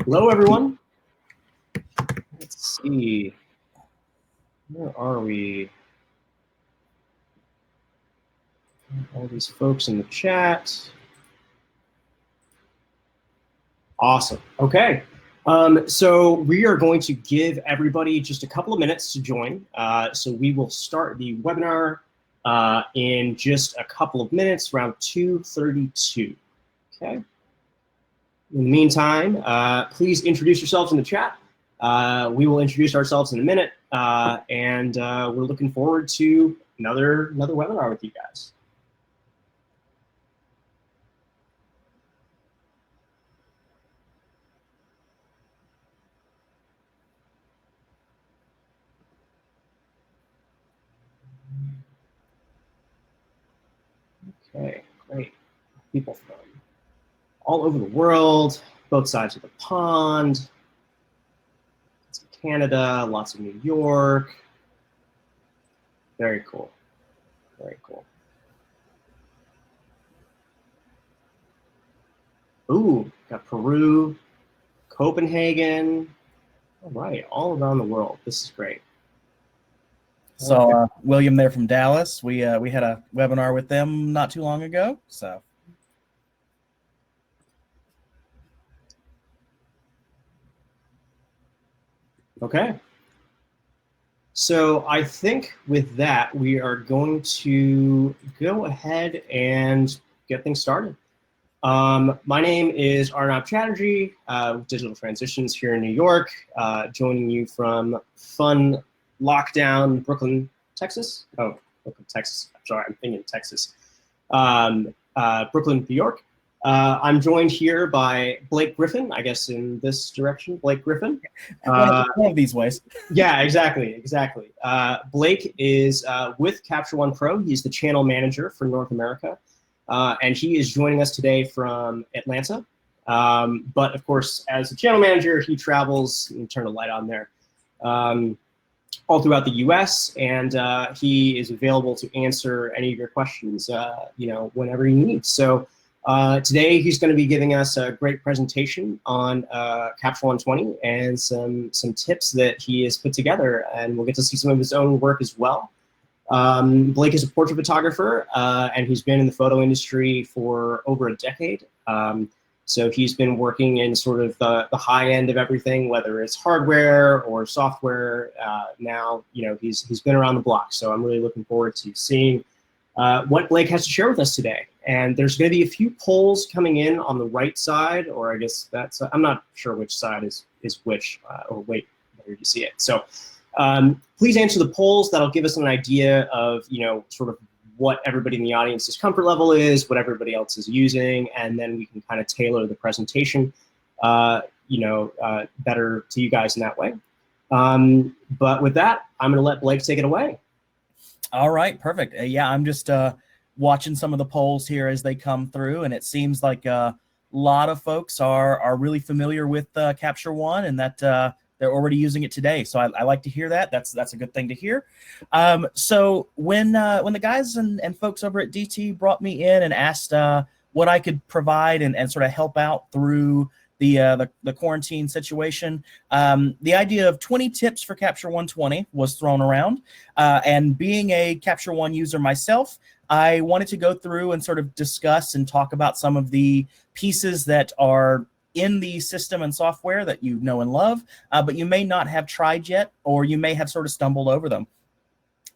Hello, everyone. Let's see. Where are we? All these folks in the chat. Awesome. Okay. So we are going to give everybody just a couple of minutes to join. So we will start the webinar in just a couple of minutes, around 2:32. Okay. In the meantime, please introduce yourselves in the chat. We will introduce ourselves in a minute, and we're looking forward to another webinar with you guys. Okay, great. People from all over the world, both sides of the pond. Lots of Canada, lots of New York. Very cool. Very cool. Ooh, got Peru, Copenhagen. All right, all around the world. This is great. So William there from Dallas, we had a webinar with them not too long ago. So okay. So I think with that, we are going to go ahead and get things started. My name is Arnab Chatterjee, with Digital Transitions here in New York, joining you from fun lockdown Brooklyn, Texas. Oh, Brooklyn, Texas. I'm sorry, I'm thinking Texas. Brooklyn, New York. I'm joined here by Blake Griffin, I guess in this direction, Blake Griffin. One of these ways. Yeah, exactly. Blake is with Capture One Pro. He's the channel manager for North America. And he is joining us today from Atlanta. But of course, as a channel manager, he travels, and turn the light on there, all throughout the US, and he is available to answer any of your questions, whenever you need. So today he's going to be giving us a great presentation on Capture 120 and some tips that he has put together, and we'll get to see some of his own work as well. Blake is a portrait photographer, and he's been in the photo industry for over a decade. So he's been working in sort of the high end of everything, whether it's hardware or software. Now, he's been around the block. So I'm really looking forward to seeing what Blake has to share with us today. And there's going to be a few polls coming in on the right side, or I guess that's, I'm not sure which side is which, or wait, there you see it. So please answer the polls. That'll give us an idea of, sort of what everybody in the audience's comfort level is, what everybody else is using, and then we can kind of tailor the presentation, better to you guys in that way. But with that, I'm going to let Blake take it away. All right, perfect. Yeah, I'm just watching some of the polls here as they come through, and it seems like a lot of folks are really familiar with Capture One, and that they're already using it today. So I like to hear that. That's a good thing to hear. So when the guys and folks over at DT brought me in and asked what I could provide and sort of help out through the quarantine situation, the idea of 20 tips for Capture 120 was thrown around. And being a Capture One user myself, I wanted to go through and sort of discuss and talk about some of the pieces that are in the system and software that you know and love, but you may not have tried yet, or you may have sort of stumbled over them.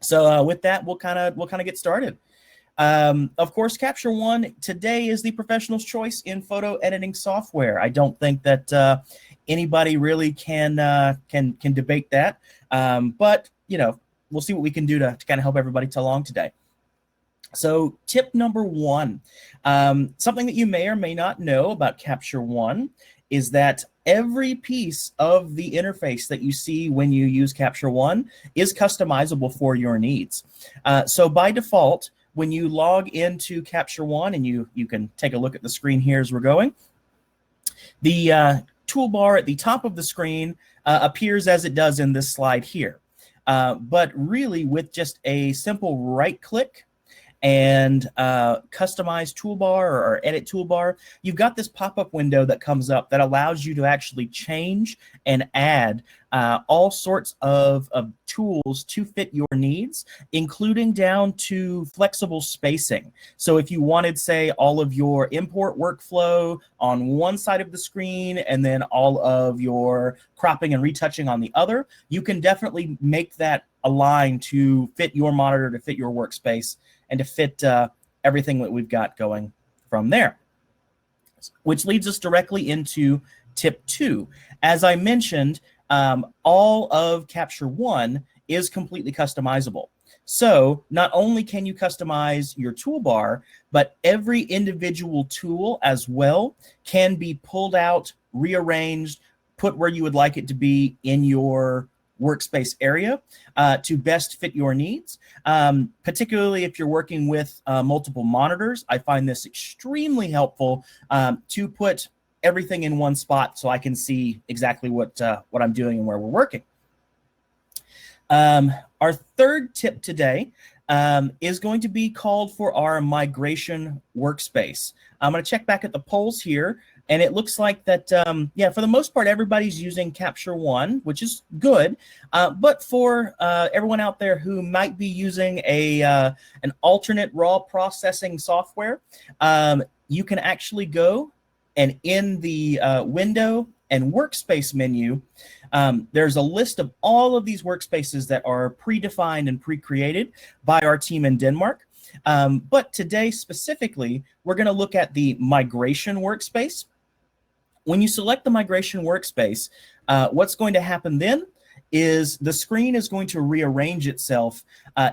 So with that, we'll kind of get started. Of course, Capture One today is the professional's choice in photo editing software. I don't think that anybody really can debate that. But we'll see what we can do to kind of help everybody along today. So tip number one, something that you may or may not know about Capture One is that every piece of the interface that you see when you use Capture One is customizable for your needs. So by default, when you log into Capture One, and you can take a look at the screen here as we're going, the toolbar at the top of the screen appears as it does in this slide here. But really, with just a simple right click and customize toolbar or edit toolbar, you've got this pop-up window that comes up that allows you to actually change and add all sorts of tools to fit your needs, including down to flexible spacing. So if you wanted, say, all of your import workflow on one side of the screen and then all of your cropping and retouching on the other, you can definitely make that align to fit your monitor, to fit your workspace, and to fit everything that we've got going from there. Which leads us directly into tip 2. As I mentioned, all of Capture One is completely customizable. So not only can you customize your toolbar, but every individual tool as well can be pulled out, rearranged, put where you would like it to be in your workspace area to best fit your needs. Particularly if you're working with multiple monitors, I find this extremely helpful to put everything in one spot so I can see exactly what I'm doing and where we're working. Our third tip today is going to be called for our migration workspace. I'm going to check back at the polls here, and it looks like that, yeah, for the most part, everybody's using Capture One, which is good. But for everyone out there who might be using an alternate raw processing software, you can actually go and in the window and workspace menu, there's a list of all of these workspaces that are predefined and pre-created by our team in Denmark. But today specifically, we're going to look at the migration workspace. When you select the migration workspace, what's going to happen then is the screen is going to rearrange itself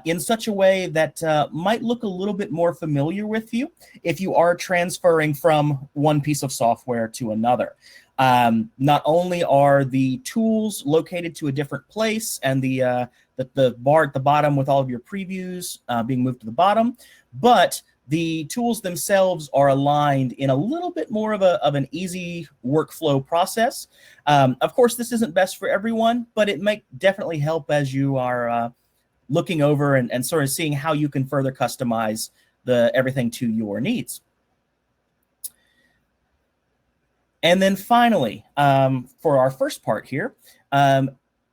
in such a way that might look a little bit more familiar with you if you are transferring from one piece of software to another. Not only are the tools located to a different place and the bar at the bottom with all of your previews being moved to the bottom, but the tools themselves are aligned in a little bit more of an easy workflow process. Of course, this isn't best for everyone, but it might definitely help as you are looking over and sort of seeing how you can further customize everything to your needs. And then finally, for our first part here,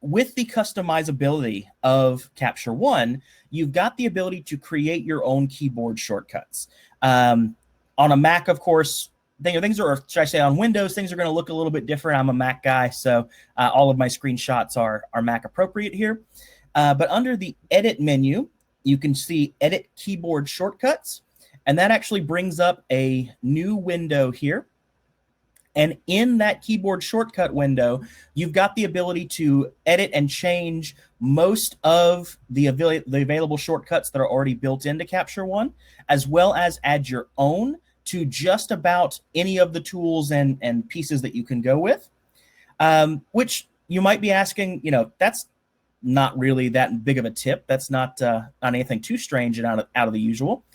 with the customizability of Capture One, you've got the ability to create your own keyboard shortcuts. On a Mac, of course, things are, should I say, on Windows, things are going to look a little bit different. I'm a Mac guy, so all of my screenshots are Mac appropriate here. But under the Edit menu, you can see Edit Keyboard Shortcuts, and that actually brings up a new window here. And in that keyboard shortcut window, you've got the ability to edit and change most of the available shortcuts that are already built into Capture One, as well as add your own to just about any of the tools and pieces that you can go with, which you might be asking, that's not really that big of a tip. That's not anything too strange and out of the usual.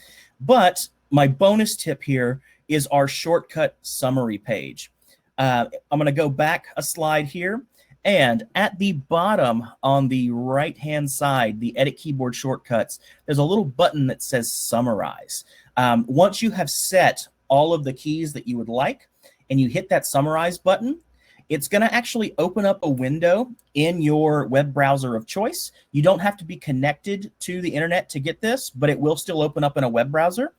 But my bonus tip here is our shortcut summary page. I'm going to go back a slide here, and at the bottom on the right-hand side, the Edit Keyboard Shortcuts, there's a little button that says Summarize. Once you have set all of the keys that you would like, and you hit that Summarize button, it's going to actually open up a window in your web browser of choice. You don't have to be connected to the internet to get this, but it will still open up in a web browser.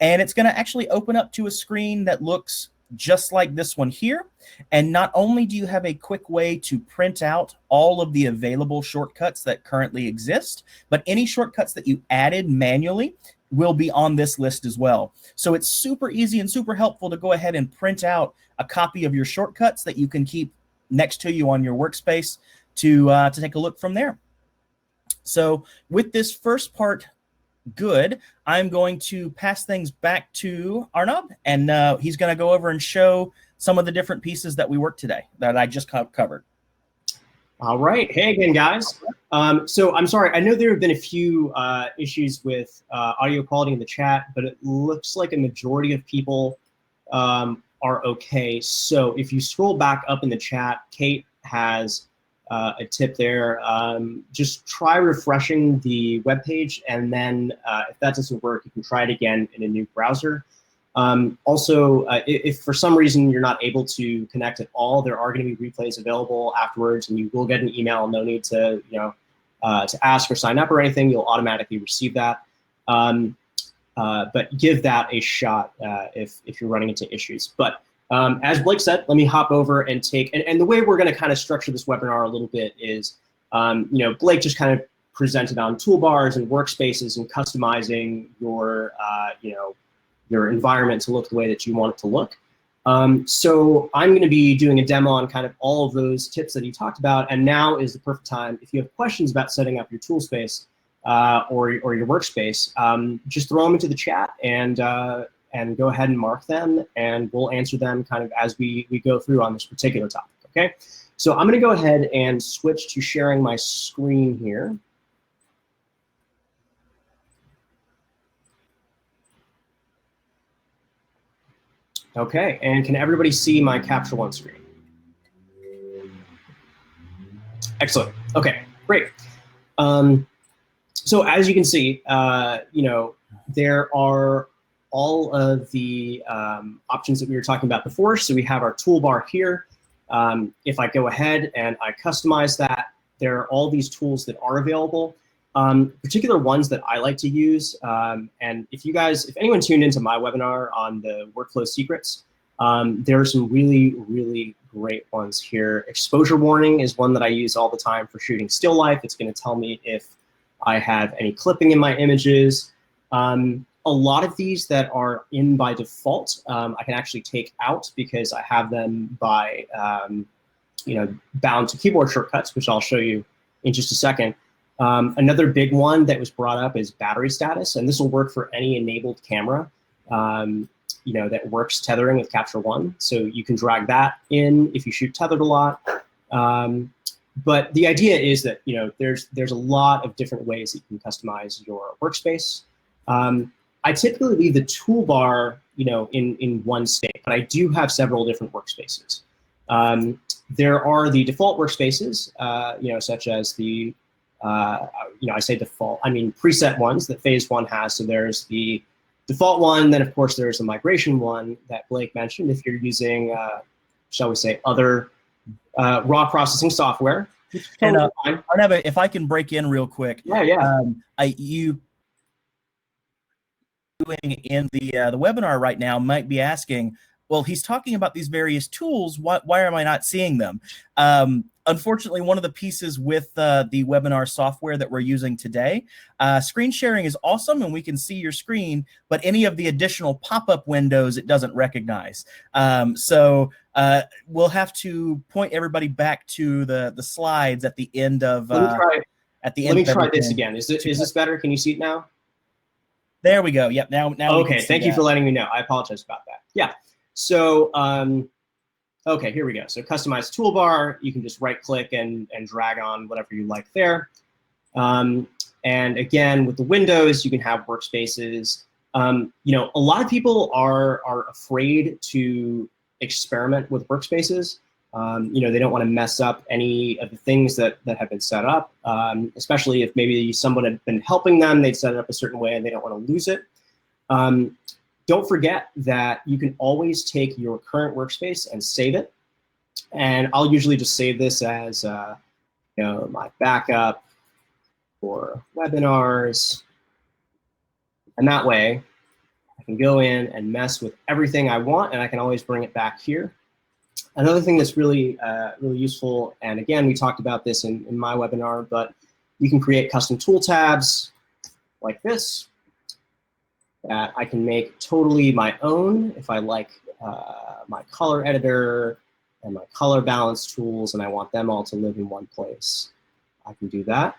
And it's going to actually open up to a screen that looks just like this one here. And not only do you have a quick way to print out all of the available shortcuts that currently exist, but any shortcuts that you added manually will be on this list as well. So it's super easy and super helpful to go ahead and print out a copy of your shortcuts that you can keep next to you on your workspace to take a look from there. So with this first part good, I'm going to pass things back to Arnab, and he's going to go over and show some of the different pieces that we worked today that I just covered. All right. Hey again, guys. So I'm sorry. I know there have been a few issues with audio quality in the chat, but it looks like a majority of people are okay. So if you scroll back up in the chat, Kate has a tip there. Just try refreshing the web page, and then if that doesn't work, you can try it again in a new browser. Also, if for some reason you're not able to connect at all, there are going to be replays available afterwards, and you will get an email. No need to to ask or sign up or anything. You'll automatically receive that. But give that a shot if you're running into issues. But as Blake said, let me hop over and take, and the way we're going to kind of structure this webinar a little bit is, Blake just kind of presented on toolbars and workspaces and customizing your, your environment to look the way that you want it to look. So I'm going to be doing a demo on kind of all of those tips that he talked about, and now is the perfect time. If you have questions about setting up your tool space or your workspace, just throw them into the chat and go ahead and mark them, and we'll answer them kind of as we go through on this particular topic, okay? So I'm going to go ahead and switch to sharing my screen here. Okay, and can everybody see my Capture One screen? Excellent. Okay, great. So as you can see, there are all of the options that we were talking about before. So we have our toolbar here. If I go ahead and I customize that, there are all these tools that are available. Particular ones that I like to use, and if anyone tuned into my webinar on the workflow secrets, there are some really, really great ones here. Exposure warning is one that I use all the time for shooting still life. It's going to tell me if I have any clipping in my images. A lot of these that are in by default, I can actually take out because I have them by, bound to keyboard shortcuts, which I'll show you in just a second. Another big one that was brought up is battery status, and this will work for any enabled camera, that works tethering with Capture One. So you can drag that in if you shoot tethered a lot. But the idea is that there's a lot of different ways that you can customize your workspace. I typically leave the toolbar, in one state, but I do have several different workspaces. There are the default workspaces, such as the I say default, I mean preset ones that Phase One has. So there's the default one, then of course there's the migration one that Blake mentioned. If you're using, shall we say, other raw processing software. And Arnab, if I can break in real quick. Yeah. You doing in the webinar right now might be asking, well, he's talking about these various tools. Why am I not seeing them? Unfortunately, one of the pieces with the webinar software that we're using today, screen sharing is awesome and we can see your screen, but any of the additional pop-up windows it doesn't recognize. So we'll have to point everybody back to the slides at the end of Let me try this again. Is this better? Can you see it now? There we go. Yep. Now. Okay. Thank you for letting me know. I apologize about that. Yeah. So, okay, here we go. So customize toolbar, you can just right click and drag on whatever you like there. And again, with the windows, you can have workspaces. A lot of people are afraid to experiment with workspaces. They don't want to mess up any of the things that have been set up, especially if maybe someone had been helping them, they'd set it up a certain way and they don't want to lose it. Don't forget that you can always take your current workspace and save it. And I'll usually just save this as my backup for webinars. And that way I can go in and mess with everything I want, and I can always bring it back here. Another thing that's really useful, and again, we talked about this in my webinar, but you can create custom tool tabs like this that I can make totally my own if I like my color editor and my color balance tools, and I want them all to live in one place. I can do that.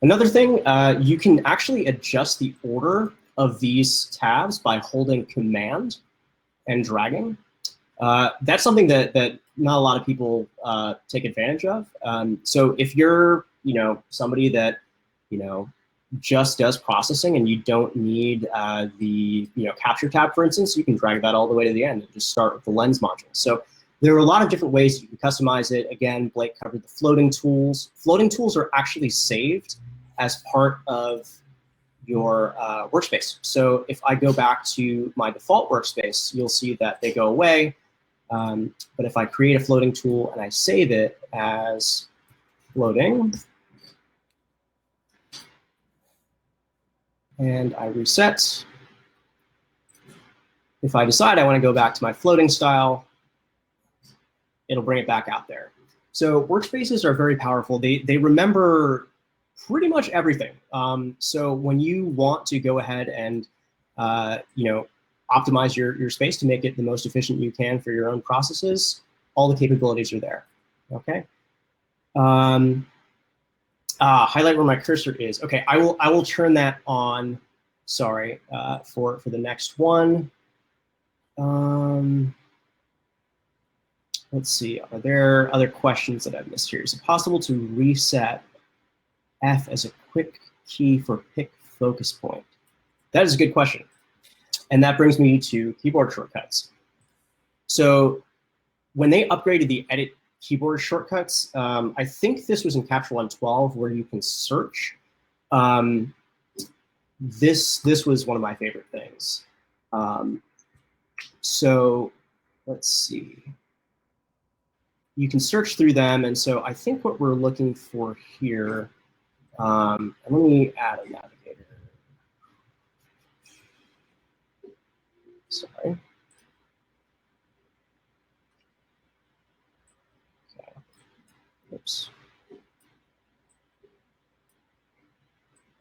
Another thing, you can actually adjust the order of these tabs by holding Command and dragging. That's something that not a lot of people take advantage of. So if you're somebody that just does processing and you don't need the capture tab, for instance, you can drag that all the way to the end and just start with the lens module. So There are a lot of different ways you can customize it. Again, Blake covered the floating tools. Floating tools are actually saved as part of your workspace. So if I go back to my default workspace, you'll see that they go away. But if I create a floating tool and I save it as floating, and I reset, if I decide I want to go back to my floating style, it'll bring it back out there. So workspaces are very powerful. They remember pretty much everything. So when you want to go ahead and optimize your space to make it the most efficient you can for your own processes, all the capabilities are there. Okay. Highlight where my cursor is. Okay, I will turn that on. Sorry, for the next one. Let's see. Are there other questions that I've missed here? Is it possible to reset F as a quick key for pick focus point? That is a good question. And that brings me to keyboard shortcuts. So when they upgraded the edit keyboard shortcuts, I think this was in Capture One 12 where you can search. This was one of my favorite things. So let's see. You can search through them, and so I think what we're looking for here, let me add a navigator. Sorry. Okay. Oops.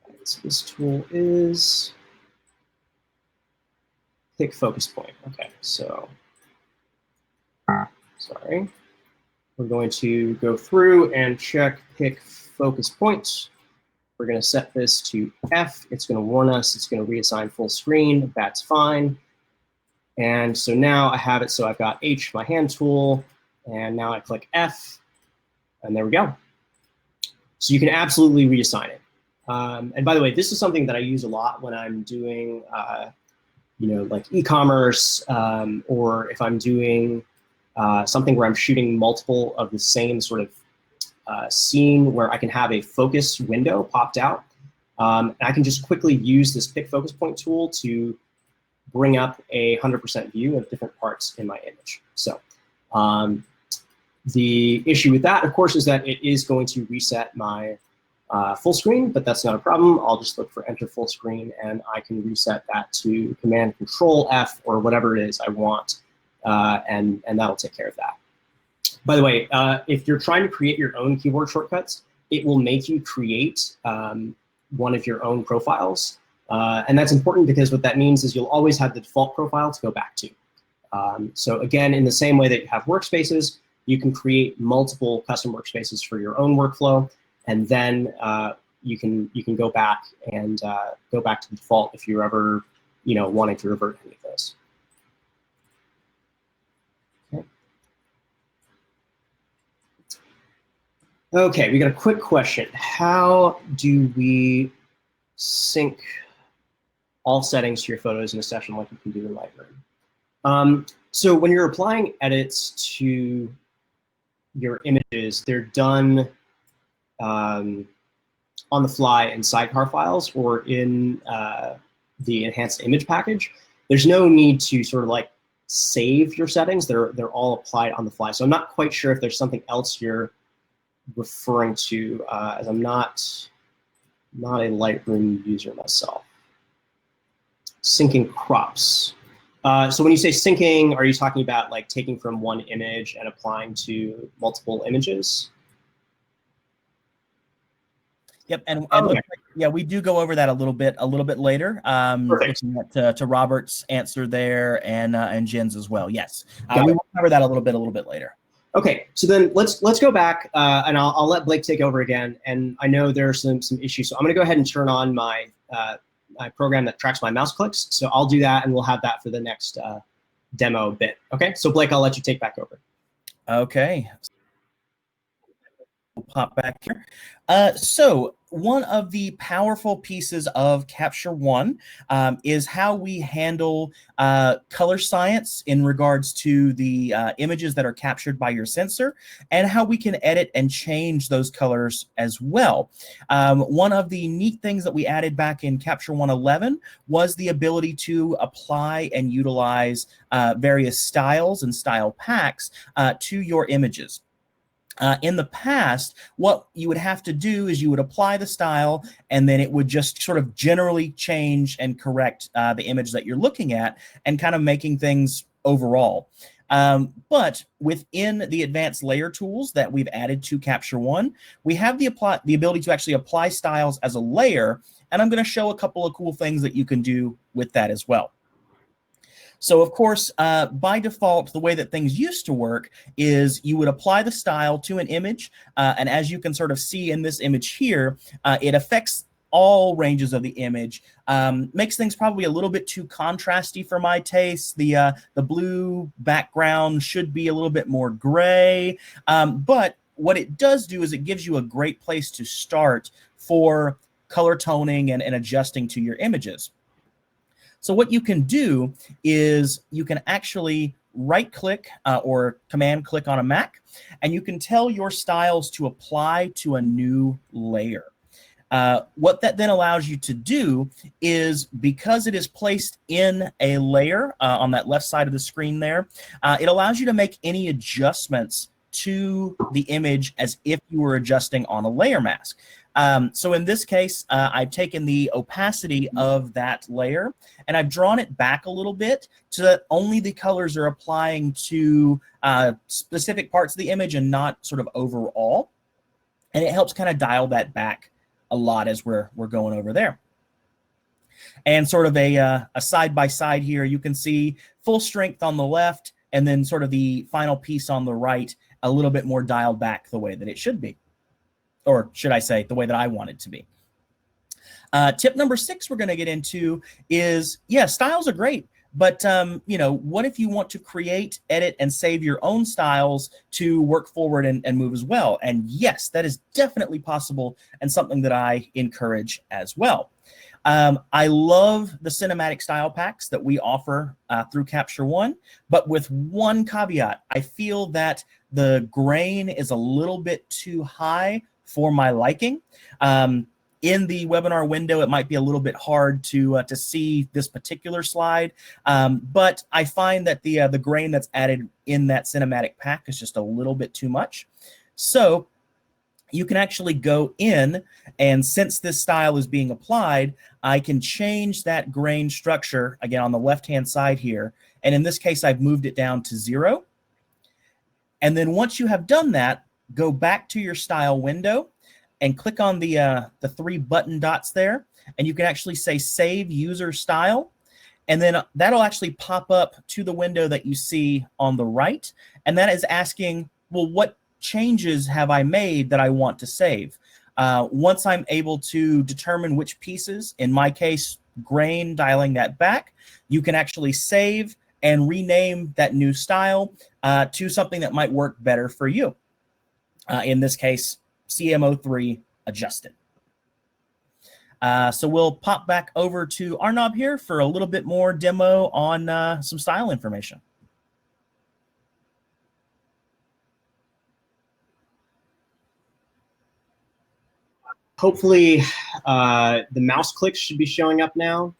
Right, so this tool is pick focus point. Okay, so sorry. We're going to go through and check pick focus point. We're going to set this to F. It's going to warn us. It's going to reassign full screen. That's fine. And so now I have it. So I've got H, my hand tool, and now I click F, and there we go. So you can absolutely reassign it. And by the way, this is something that I use a lot when I'm doing, like e-commerce, or if I'm doing something where I'm shooting multiple of the same sort of scene where I can have a focus window popped out. And I can just quickly use this pick focus point tool to bring up a 100% view of different parts in my image. So the issue with that, of course, is that it is going to reset my full screen, but that's not a problem. I'll just look for enter full screen, and I can reset that to Command Control F or whatever it is I want. And that'll take care of that. By the way, if you're trying to create your own keyboard shortcuts, it will make you create one of your own profiles. And that's important because what that means is you'll always have the default profile to go back to. So again, in the same way that you have workspaces, you can create multiple custom workspaces for your own workflow, and then you can go back and go back to the default if you're ever wanting to revert any of those. Okay, we got a quick question. How do we sync all settings to your photos in a session like you can do in Lightroom? So when you're applying edits to your images, they're done on the fly in sidecar files or in the enhanced image package. There's no need to sort of like save your settings. They're all applied on the fly. So I'm not quite sure if there's something else you're referring to, as I'm not a Lightroom user myself. Syncing crops. So when you say syncing, are you talking about like taking from one image and applying to multiple images? Yep, and okay. Yeah, we do go over that a little bit later. Looking at to Robert's answer there and Jen's as well. Yes, we will cover that a little bit later. Okay, so then let's go back, and I'll let Blake take over again. And I know there are some issues, so I'm going to go ahead and turn on my my program that tracks my mouse clicks. So I'll do that, and we'll have that for the next demo bit. Okay, so Blake, I'll let you take back over. Okay. pop back here. So one of the powerful pieces of Capture One is how we handle color science in regards to the images that are captured by your sensor, and how we can edit and change those colors as well. One of the neat things that we added back in Capture 1.11 was the ability to apply and utilize various styles and style packs to your images. In the past, what you would have to do is you would apply the style, and then it would just sort of generally change and correct the image that you're looking at, and kind of making things overall. But within the advanced layer tools that we've added to Capture One, we have the ability to actually apply styles as a layer, and I'm going to show a couple of cool things that you can do with that as well. So of course, by default, the way that things used to work is you would apply the style to an image, and as you can sort of see in this image here, it affects all ranges of the image. Makes things probably a little bit too contrasty for my taste. The blue background should be a little bit more gray, but what it does do is it gives you a great place to start for color toning and adjusting to your images. So what you can do is you can actually right-click or command-click on a Mac, and you can tell your styles to apply to a new layer. What that then allows you to do is, because it is placed in a layer on that left side of the screen there, it allows you to make any adjustments to the image as if you were adjusting on a layer mask. So in this case, I've taken the opacity of that layer and I've drawn it back a little bit so that only the colors are applying to specific parts of the image and not sort of overall. And it helps kind of dial that back a lot as we're going over there. And sort of a side by side here, you can see full strength on the left, and then sort of the final piece on the right, a little bit more dialed back the way that it should be. Or should I say, the way that I want it to be. Tip number 6 we're going to get into is, yeah, styles are great, but you know, what if you want to create, edit, and save your own styles to work forward and move as well? And yes, that is definitely possible and something that I encourage as well. I love the cinematic style packs that we offer through Capture One, but with one caveat. I feel that the grain is a little bit too high for my liking. In the webinar window, it might be a little bit hard to see this particular slide, but I find that the grain that's added in that cinematic pack is just a little bit too much. So you can actually go in, and since this style is being applied, I can change that grain structure, again, on the left-hand side here. And in this case, I've moved it down to 0. And then once you have done that, go back to your style window and click on the 3 button dots there. And you can actually say Save User Style. And then that'll actually pop up to the window that you see on the right. And that is asking, well, what changes have I made that I want to save? Once I'm able to determine which pieces, in my case, grain, dialing that back, you can actually save and rename that new style to something that might work better for you. In this case, CMO3 adjusted. So we'll pop back over to Arnab here for a little bit more demo on some style information. Hopefully the mouse clicks should be showing up now.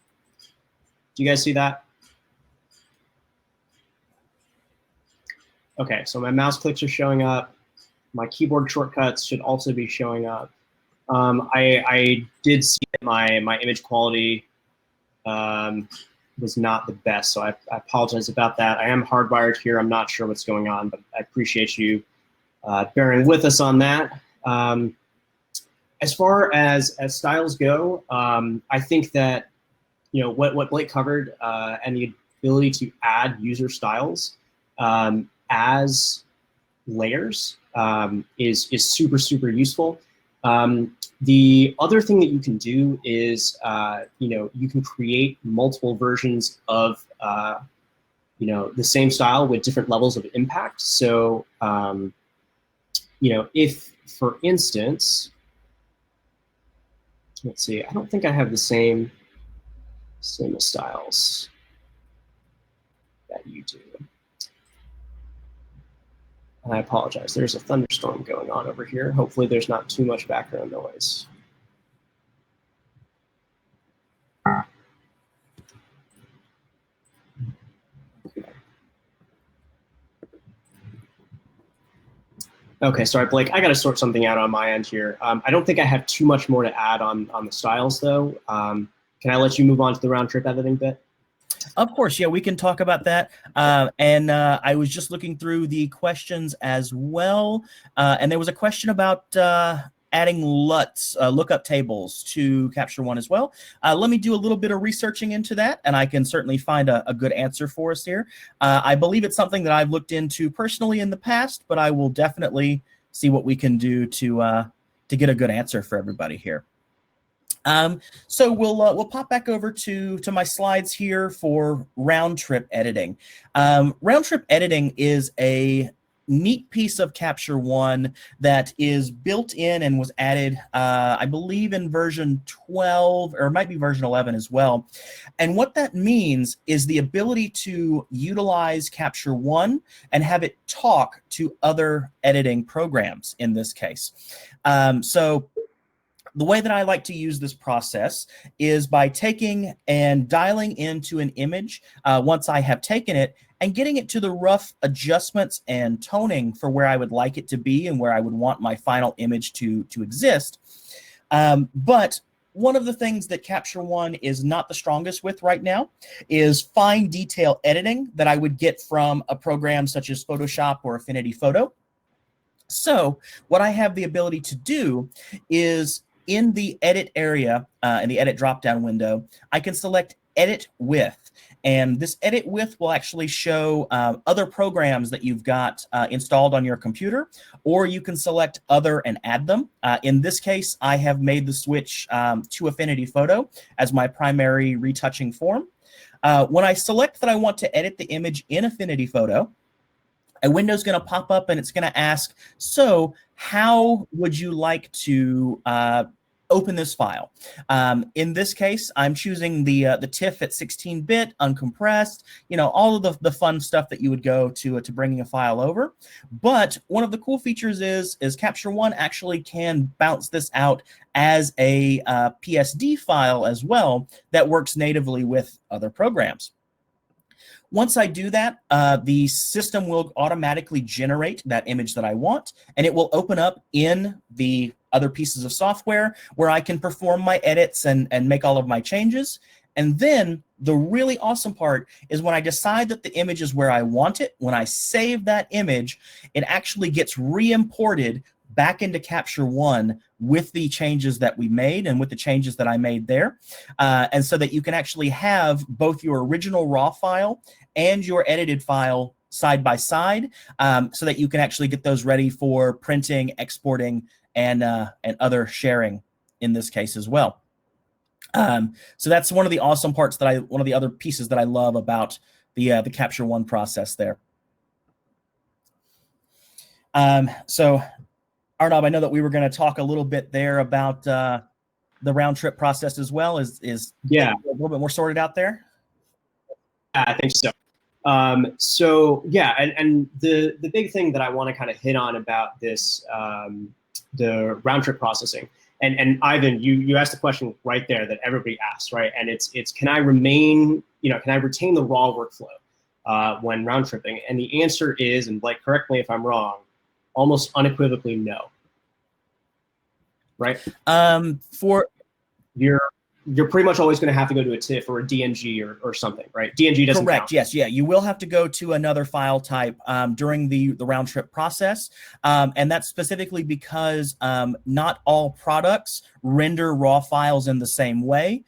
Do you guys see that? Okay, so my mouse clicks are showing up. My keyboard shortcuts should also be showing up. I did see that my image quality was not the best, so I apologize about that. I am hardwired here. I'm not sure what's going on, but I appreciate you bearing with us on that. As far as styles go, I think that, you know, what Blake covered and the ability to add user styles as layers is super, super useful. The other thing that you can do is, you know, you can create multiple versions of, you know, the same style with different levels of impact. So, you know, if for instance, let's see, I don't think I have the same styles that you do. I apologize. There's a thunderstorm going on over here. Hopefully there's not too much background noise. Okay, sorry, Blake. I got to sort something out on my end here. I don't think I have too much more to add on the styles, though. Can I let you move on to the round trip editing bit? Of course, yeah, we can talk about that. I was just looking through the questions as well, and there was a question about adding LUTs, lookup tables to Capture One as well. Let me do a little bit of researching into that, and I can certainly find a good answer for us here. I believe it's something that I've looked into personally in the past, but I will definitely see what we can do to get a good answer for everybody here. So we'll pop back over to my slides here for round trip editing. Round trip editing is a neat piece of Capture One that is built in and was added, I believe, in version 12, or it might be version 11 as well. And what that means is the ability to utilize Capture One and have it talk to other editing programs in this case. So the way that I like to use this process is by taking and dialing into an image once I have taken it and getting it to the rough adjustments and toning for where I would like it to be and where I would want my final image to exist. But one of the things that Capture One is not the strongest with right now is fine detail editing that I would get from a program such as Photoshop or Affinity Photo. So what I have the ability to do is in the edit area, in the edit drop-down window, I can select edit with. And this edit with will actually show other programs that you've got installed on your computer, or you can select other and add them. In this case, I have made the switch to Affinity Photo as my primary retouching form. When I select that I want to edit the image in Affinity Photo, a window is going to pop up and it's going to ask, so how would you like to open this file? In this case, I'm choosing the TIFF at 16-bit, uncompressed, you know, all of the fun stuff that you would go to bringing a file over. But one of the cool features is Capture One actually can bounce this out as a PSD file as well that works natively with other programs. Once I do that, the system will automatically generate that image that I want, and it will open up in the other pieces of software where I can perform my edits and make all of my changes. And then the really awesome part is when I decide that the image is where I want it, when I save that image, it actually gets re-imported back into Capture One with the changes that we made and with the changes that I made there. And so that you can actually have both your original raw file and your edited file side by side, so that you can actually get those ready for printing, exporting, and other sharing in this case as well. So that's one of the awesome parts that one of the other pieces that I love about the Capture One process there. So Arnab, I know that we were going to talk a little bit there about the round trip process as well. Is yeah, a little bit more sorted out there? Yeah, I think so. So yeah, and the big thing that I want to kind of hit on about this, the round trip processing, and Ivan, you asked the question right there that everybody asks, right? And it's can I retain the raw workflow when round tripping? And the answer is, and Blake, correct me if I'm wrong, almost unequivocally no. Right? For you're pretty much always going to have to go to a TIFF or a DNG or something, right? DNG doesn't correct. count. Yes, yeah. You will have to go to another file type during the round trip process, and that's specifically because not all products render raw files in the same way.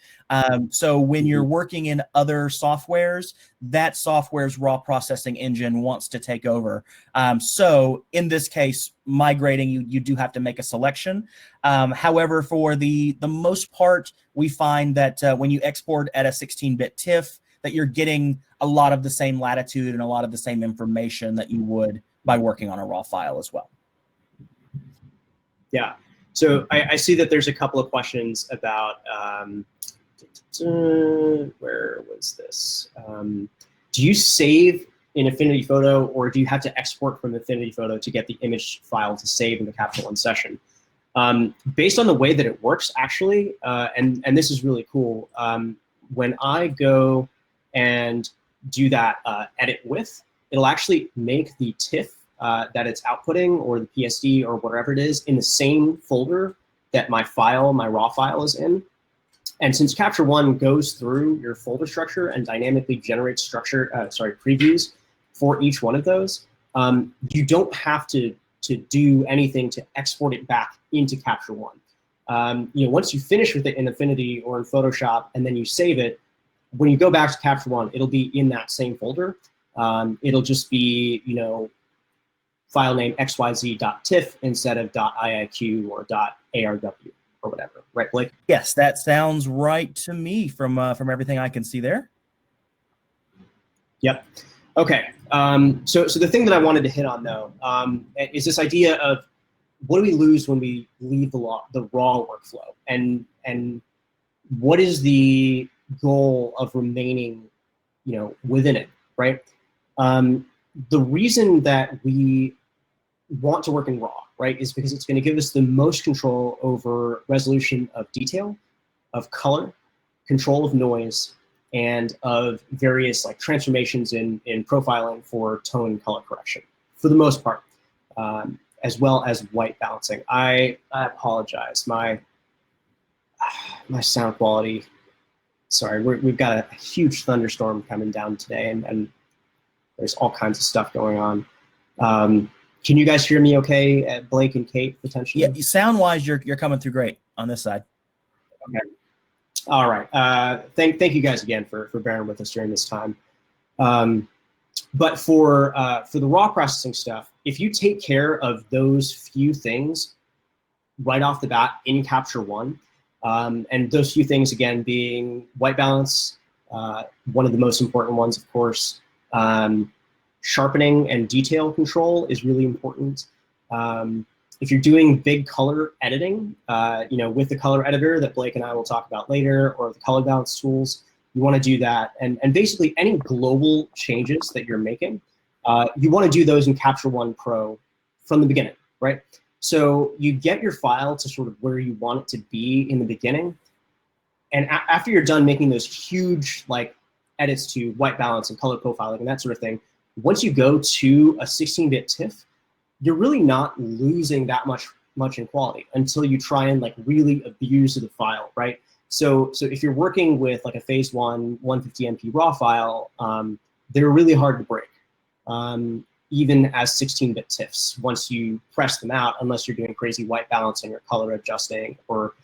So when you're working in other softwares, that software's raw processing engine wants to take over. So in this case, migrating, you do have to make a selection. However, for the most part, we find that when you export at a 16-bit TIFF, that you're getting a lot of the same latitude and a lot of the same information that you would by working on a raw file as well. Yeah. So I see that there's a couple of questions about, where was this? Do you save in Affinity Photo, or do you have to export from Affinity Photo to get the image file to save in the Capture One session? Based on the way that it works, actually, and this is really cool, when I go and do that edit with, it'll actually make the TIFF that it's outputting, or the PSD, or whatever it is, in the same folder that my raw file is in. And since Capture One goes through your folder structure and dynamically generates previews for each one of those, you don't have to do anything to export it back into Capture One. Once you finish with it in Affinity or in Photoshop and then you save it, when you go back to Capture One, it'll be in that same folder. It'll just be, file name xyz.tiff instead of .iiq or .arw or whatever, right, Blake? Yes, that sounds right to me from everything I can see there. Yep. Okay. So the thing that I wanted to hit on, though, is this idea of what do we lose when we leave the raw workflow, and what is the goal of remaining, within it, right? The reason that we want to work in raw, right, is because it's going to give us the most control over resolution of detail, of color, control of noise, and of various transformations in profiling for tone and color correction, for the most part, as well as white balancing. I apologize, my sound quality. Sorry, we've got a huge thunderstorm coming down today, and there's all kinds of stuff going on. Can you guys hear me okay, Blake and Kate, potentially? Yeah, sound-wise, you're coming through great on this side. Okay. All right. Thank you guys again for bearing with us during this time. But for the raw processing stuff, if you take care of those few things right off the bat in Capture One, and those few things again being white balance, one of the most important ones, of course. Sharpening and detail control is really important. If you're doing big color editing, with the color editor that Blake and I will talk about later, or the color balance tools, you want to do that. And basically any global changes that you're making, you want to do those in Capture One Pro from the beginning, right? So you get your file to sort of where you want it to be in the beginning. And after you're done making those huge edits to white balance and color profiling and that sort of thing, once you go to a 16-bit TIFF, you're really not losing that much in quality until you try and really abuse the file, right? So if you're working with a phase 1 150 MP raw file, they're really hard to break, even as 16-bit TIFFs once you press them out, unless you're doing crazy white balancing or color adjusting or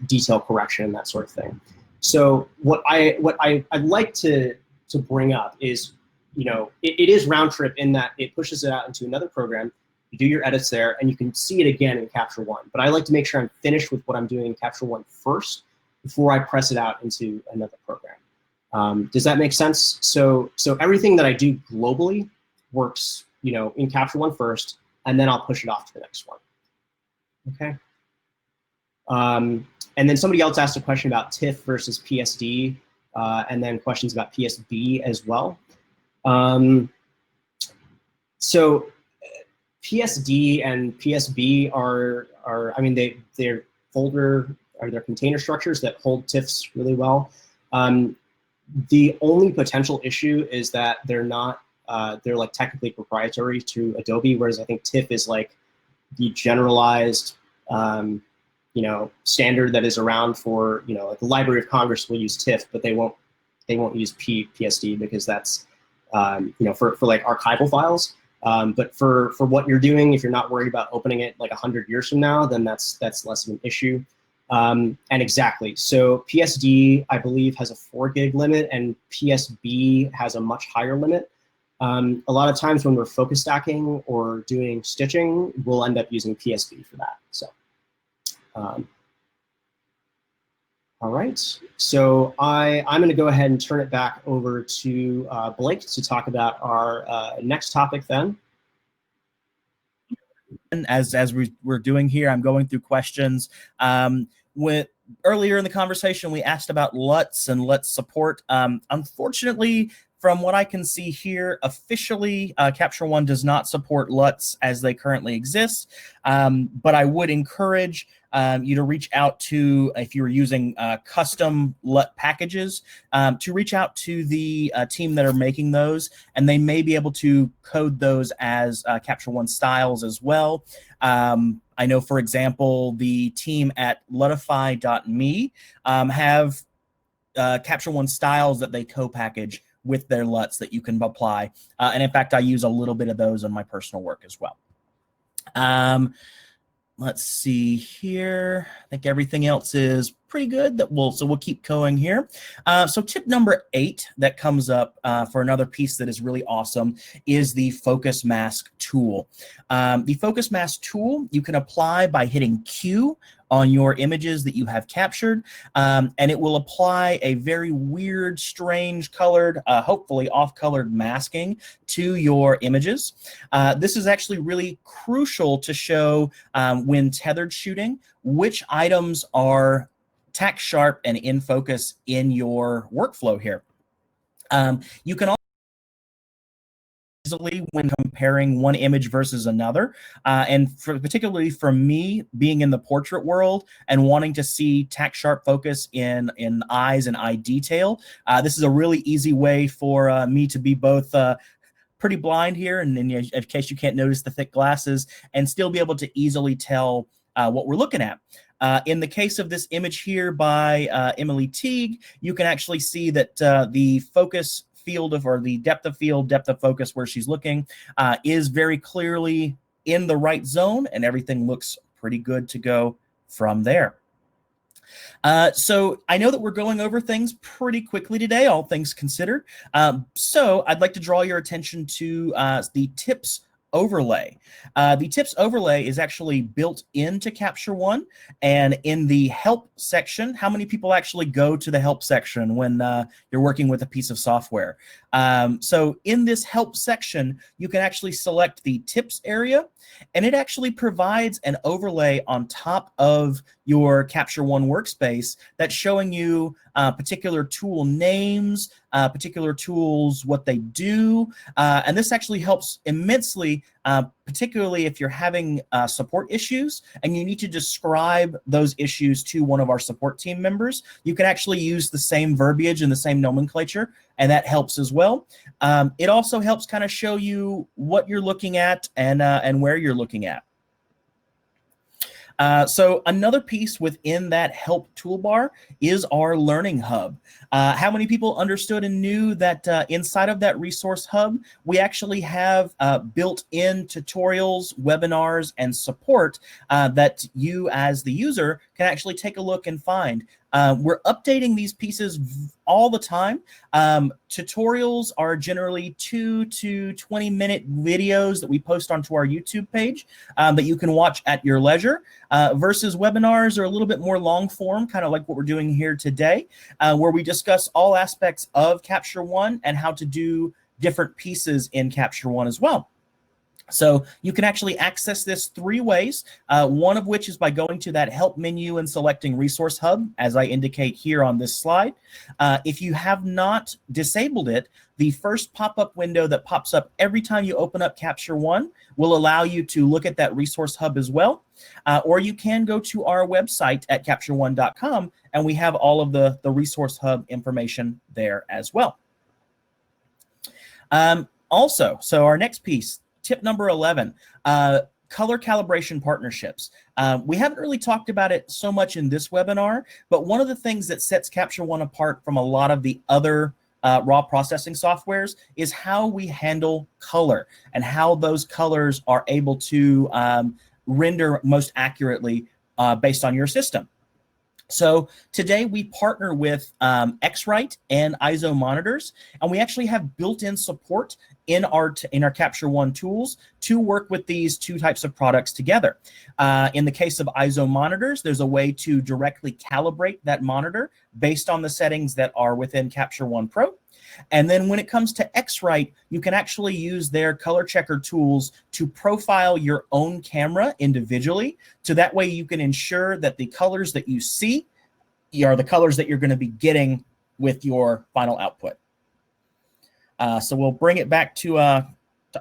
detail correction and that sort of thing. So what I'd like to bring up is, it is round trip in that it pushes it out into another program. You do your edits there, and you can see it again in Capture One. But I like to make sure I'm finished with what I'm doing in Capture One first before I press it out into another program. Does that make sense? So everything that I do globally works, in Capture One first, and then I'll push it off to the next one. Okay. And then somebody else asked a question about TIFF versus PSD, and then questions about PSB as well. So PSD and PSB are they're folder, or they're container structures that hold TIFFs really well. The only potential issue is that they're not, they're technically proprietary to Adobe, whereas I think TIFF is the generalized, standard that is around for, the Library of Congress will use TIFF, but they won't use PSD because that's, for archival files. But for what you're doing, if you're not worried about opening it 100 years from now, then that's less of an issue. And exactly, so PSD, I believe, has a 4 gig limit, and PSB has a much higher limit. A lot of times when we're focus stacking or doing stitching, we'll end up using PSB for that. So, all right, so I'm going to go ahead and turn it back over to Blake to talk about our next topic then. as we're doing here, I'm going through questions. Earlier in the conversation, we asked about LUTs and LUT support. Unfortunately, from what I can see here, officially, Capture One does not support LUTs as they currently exist, but I would encourage you to reach out to, if you're using custom LUT packages, to reach out to the team that are making those, and they may be able to code those as Capture One styles as well. I know, for example, the team at lutify.me have Capture One styles that they co-package with their LUTs that you can apply. And in fact, I use a little bit of those in my personal work as well. Let's see here. I think everything else is pretty good. So we'll keep going here. So tip number 8 that comes up for another piece that is really awesome is the Focus Mask tool. The Focus Mask tool you can apply by hitting Q on your images that you have captured, and it will apply a very weird, strange colored, hopefully off-colored masking to your images. This is actually really crucial to show when tethered shooting, which items are tack sharp and in focus in your workflow here. You can also easily when comparing one image versus another, and particularly for me being in the portrait world and wanting to see tack sharp focus in eyes and eye detail, this is a really easy way for me to be both pretty blind here, and in case you can't notice the thick glasses, and still be able to easily tell what we're looking at. In the case of this image here by Emily Teague, you can actually see that the focus field of, or the depth of field, depth of focus where she's looking is very clearly in the right zone, and everything looks pretty good to go from there. So I know that we're going over things pretty quickly today, all things considered. So I'd like to draw your attention to the tips overlay. The tips overlay is actually built into Capture One, and in the help section, how many people actually go to the help section when you're working with a piece of software? So in this help section, you can actually select the tips area, and it actually provides an overlay on top of your Capture One workspace that's showing you particular tool names, particular tools, what they do, and this actually helps immensely, particularly if you're having support issues and you need to describe those issues to one of our support team members. You can actually use the same verbiage and the same nomenclature, and that helps as well. It also helps kind of show you what you're looking at and where you're looking at. So another piece within that help toolbar is our learning hub. How many people understood and knew that inside of that resource hub, we actually have built-in tutorials, webinars, and support that you as the user can actually take a look and find. We're updating these pieces all the time. Tutorials are generally 2 to 20-minute videos that we post onto our YouTube page that you can watch at your leisure, versus webinars are a little bit more long form, kind of like what we're doing here today, where we discuss all aspects of Capture One and how to do different pieces in Capture One as well. So you can actually access this 3 ways, one of which is by going to that help menu and selecting Resource Hub, as I indicate here on this slide. If you have not disabled it, the first pop-up window that pops up every time you open up Capture One will allow you to look at that Resource Hub as well. Or you can go to our website at captureone.com, and we have all of the Resource Hub information there as well. Also, so our next piece, tip number 11, color calibration partnerships. We haven't really talked about it so much in this webinar, but one of the things that sets Capture One apart from a lot of the other raw processing softwares is how we handle color and how those colors are able to render most accurately based on your system. So today we partner with X-Rite and ISO monitors, and we actually have built-in support in our Capture One tools to work with these two types of products together. In the case of ISO monitors, there's a way to directly calibrate that monitor based on the settings that are within Capture One Pro. And then when it comes to X-Rite, you can actually use their color checker tools to profile your own camera individually. So that way you can ensure that the colors that you see are the colors that you're going to be getting with your final output. So we'll bring it back to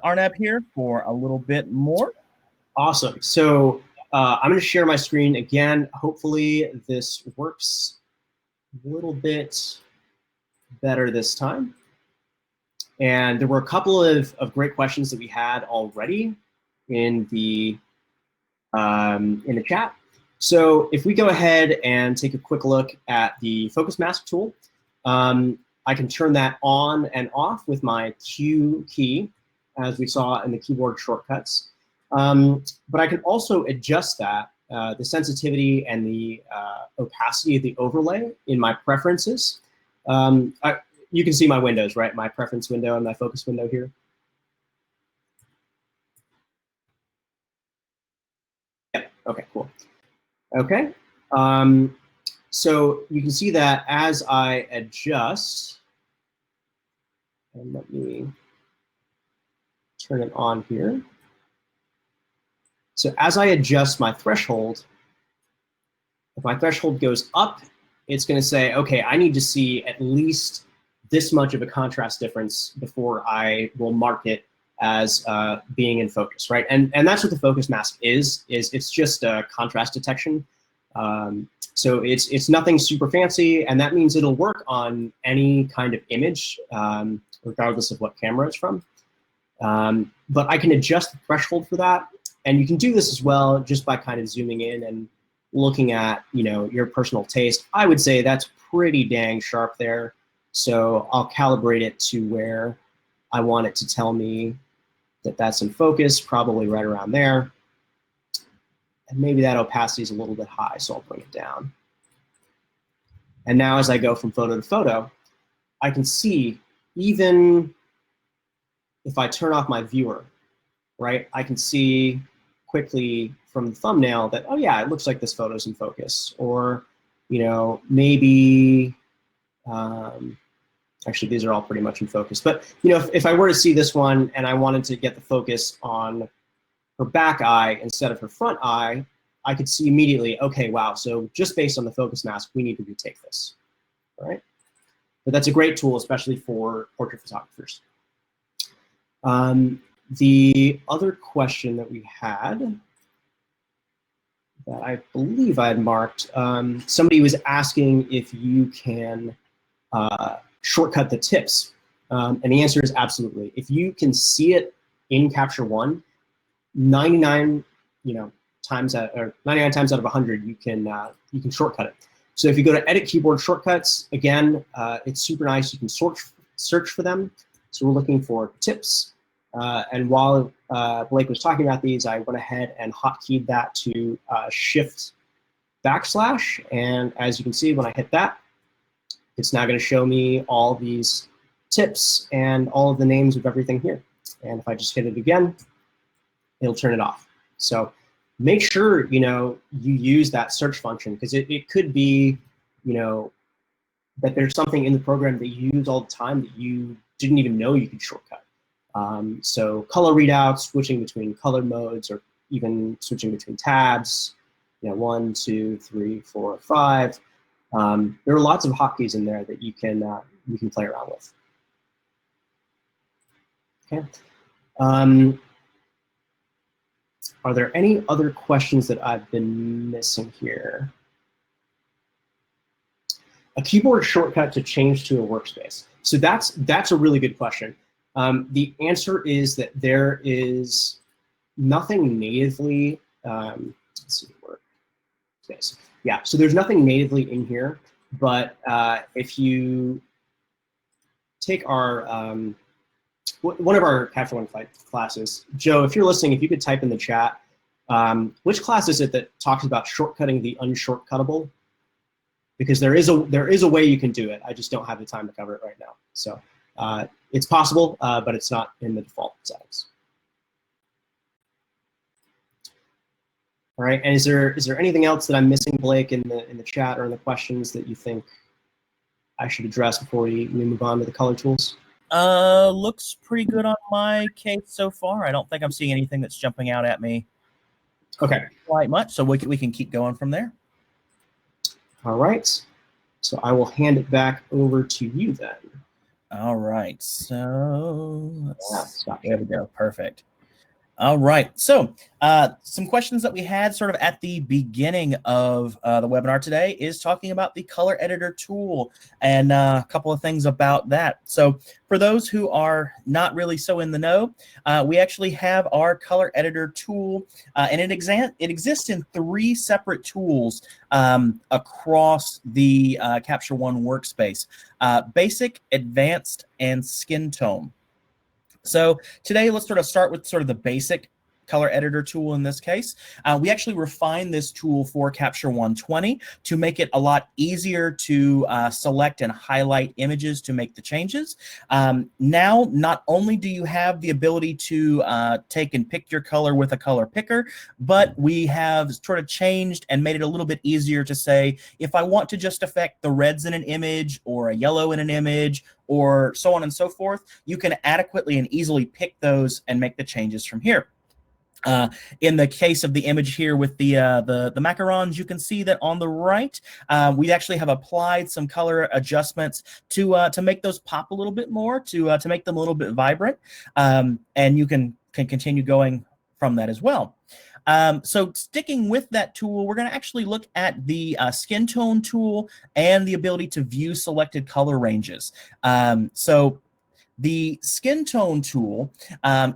Arnab here for a little bit more. Awesome. So I'm going to share my screen again. Hopefully this works a little bit better this time. And there were a couple of great questions that we had already in the chat. So if we go ahead and take a quick look at the focus mask tool, I can turn that on and off with my Q key, as we saw in the keyboard shortcuts. But I can also adjust that, the sensitivity and the opacity of the overlay in my preferences. You can see my windows, right? My preference window and my focus window here. Yeah, okay, cool. Okay, so you can see that as I adjust, and let me turn it on here. So as I adjust my threshold, if my threshold goes up, it's going to say, okay, I need to see at least this much of a contrast difference before I will mark it as being in focus, right? And that's what the focus mask is it's just a contrast detection. So it's nothing super fancy, and that means it'll work on any kind of image, regardless of what camera it's from. But I can adjust the threshold for that, and you can do this as well just by kind of zooming in and looking at, you know, your personal taste. I would say that's pretty dang sharp there. So I'll calibrate it to where I want it to tell me that that's in focus, probably right around there. And maybe that opacity is a little bit high, so I'll bring it down. And now as I go from photo to photo, I can see, even if I turn off my viewer, right, I can see quickly from the thumbnail that, oh yeah, it looks like this photo's in focus. Or, you know, maybe, actually these are all pretty much in focus. But, you know, if I were to see this one and I wanted to get the focus on her back eye instead of her front eye, I could see immediately, okay, wow, so just based on the focus mask, we need to retake this, all right? But that's a great tool, especially for portrait photographers. The other question that we had that I believe I had marked, somebody was asking if you can shortcut the tips. And the answer is absolutely. If you can see it in Capture One, 99 times out of 100, you can shortcut it. So if you go to Edit Keyboard Shortcuts, again, it's super nice. You can search for them. So we're looking for tips. And while Blake was talking about these, I went ahead and hotkeyed that to Shift \. And as you can see, when I hit that, it's now going to show me all these tips and all of the names of everything here. And if I just hit it again, it'll turn it off. So make sure, you know, you use that search function, because it could be, you know, that there's something in the program that you use all the time that you didn't even know you could shortcut. So color readouts, switching between color modes, or even switching between tabs, you know, 1, 2, 3, 4, 5. There are lots of hotkeys in there that you can play around with. Okay. Are there any other questions that I've been missing here? A keyboard shortcut to change to a workspace. So that's a really good question. The answer is that there is nothing natively. Let's see, workspace. Yeah, so there's nothing natively in here, but if you take our one of our Capture One classes, Joe, if you're listening, if you could type in the chat, which class is it that talks about shortcutting the unshortcuttable? Because there is a way you can do it. I just don't have the time to cover it right now. So it's possible, but it's not in the default settings. All right, and is there anything else that I'm missing, Blake, in the chat or in the questions that you think I should address before we move on to the color tools? Looks pretty good on my case so far. I don't think I'm seeing anything that's jumping out at me. Okay. Quite much, so we can keep going from there. All right. So I will hand it back over to you then. All right. So there we go. Perfect. All right. So some questions that we had sort of at the beginning of the webinar today is talking about the color editor tool and a couple of things about that. So for those who are not really so in the know, we actually have our color editor tool, and it exists in 3 separate tools across the Capture One workspace: basic, advanced, and skin tone. So today, let's sort of start with sort of the basic color editor tool in this case. We actually refined this tool for Capture 120 to make it a lot easier to select and highlight images to make the changes. Now, not only do you have the ability to take and pick your color with a color picker, but we have sort of changed and made it a little bit easier to say, if I want to just affect the reds in an image or a yellow in an image, or so on and so forth, you can adequately and easily pick those and make the changes from here. In the case of the image here with the macarons, you can see that on the right, we actually have applied some color adjustments to make those pop a little bit more, to make them a little bit vibrant, and you can continue going from that as well. So sticking with that tool, we're going to actually look at the skin tone tool and the ability to view selected color ranges. So the skin tone tool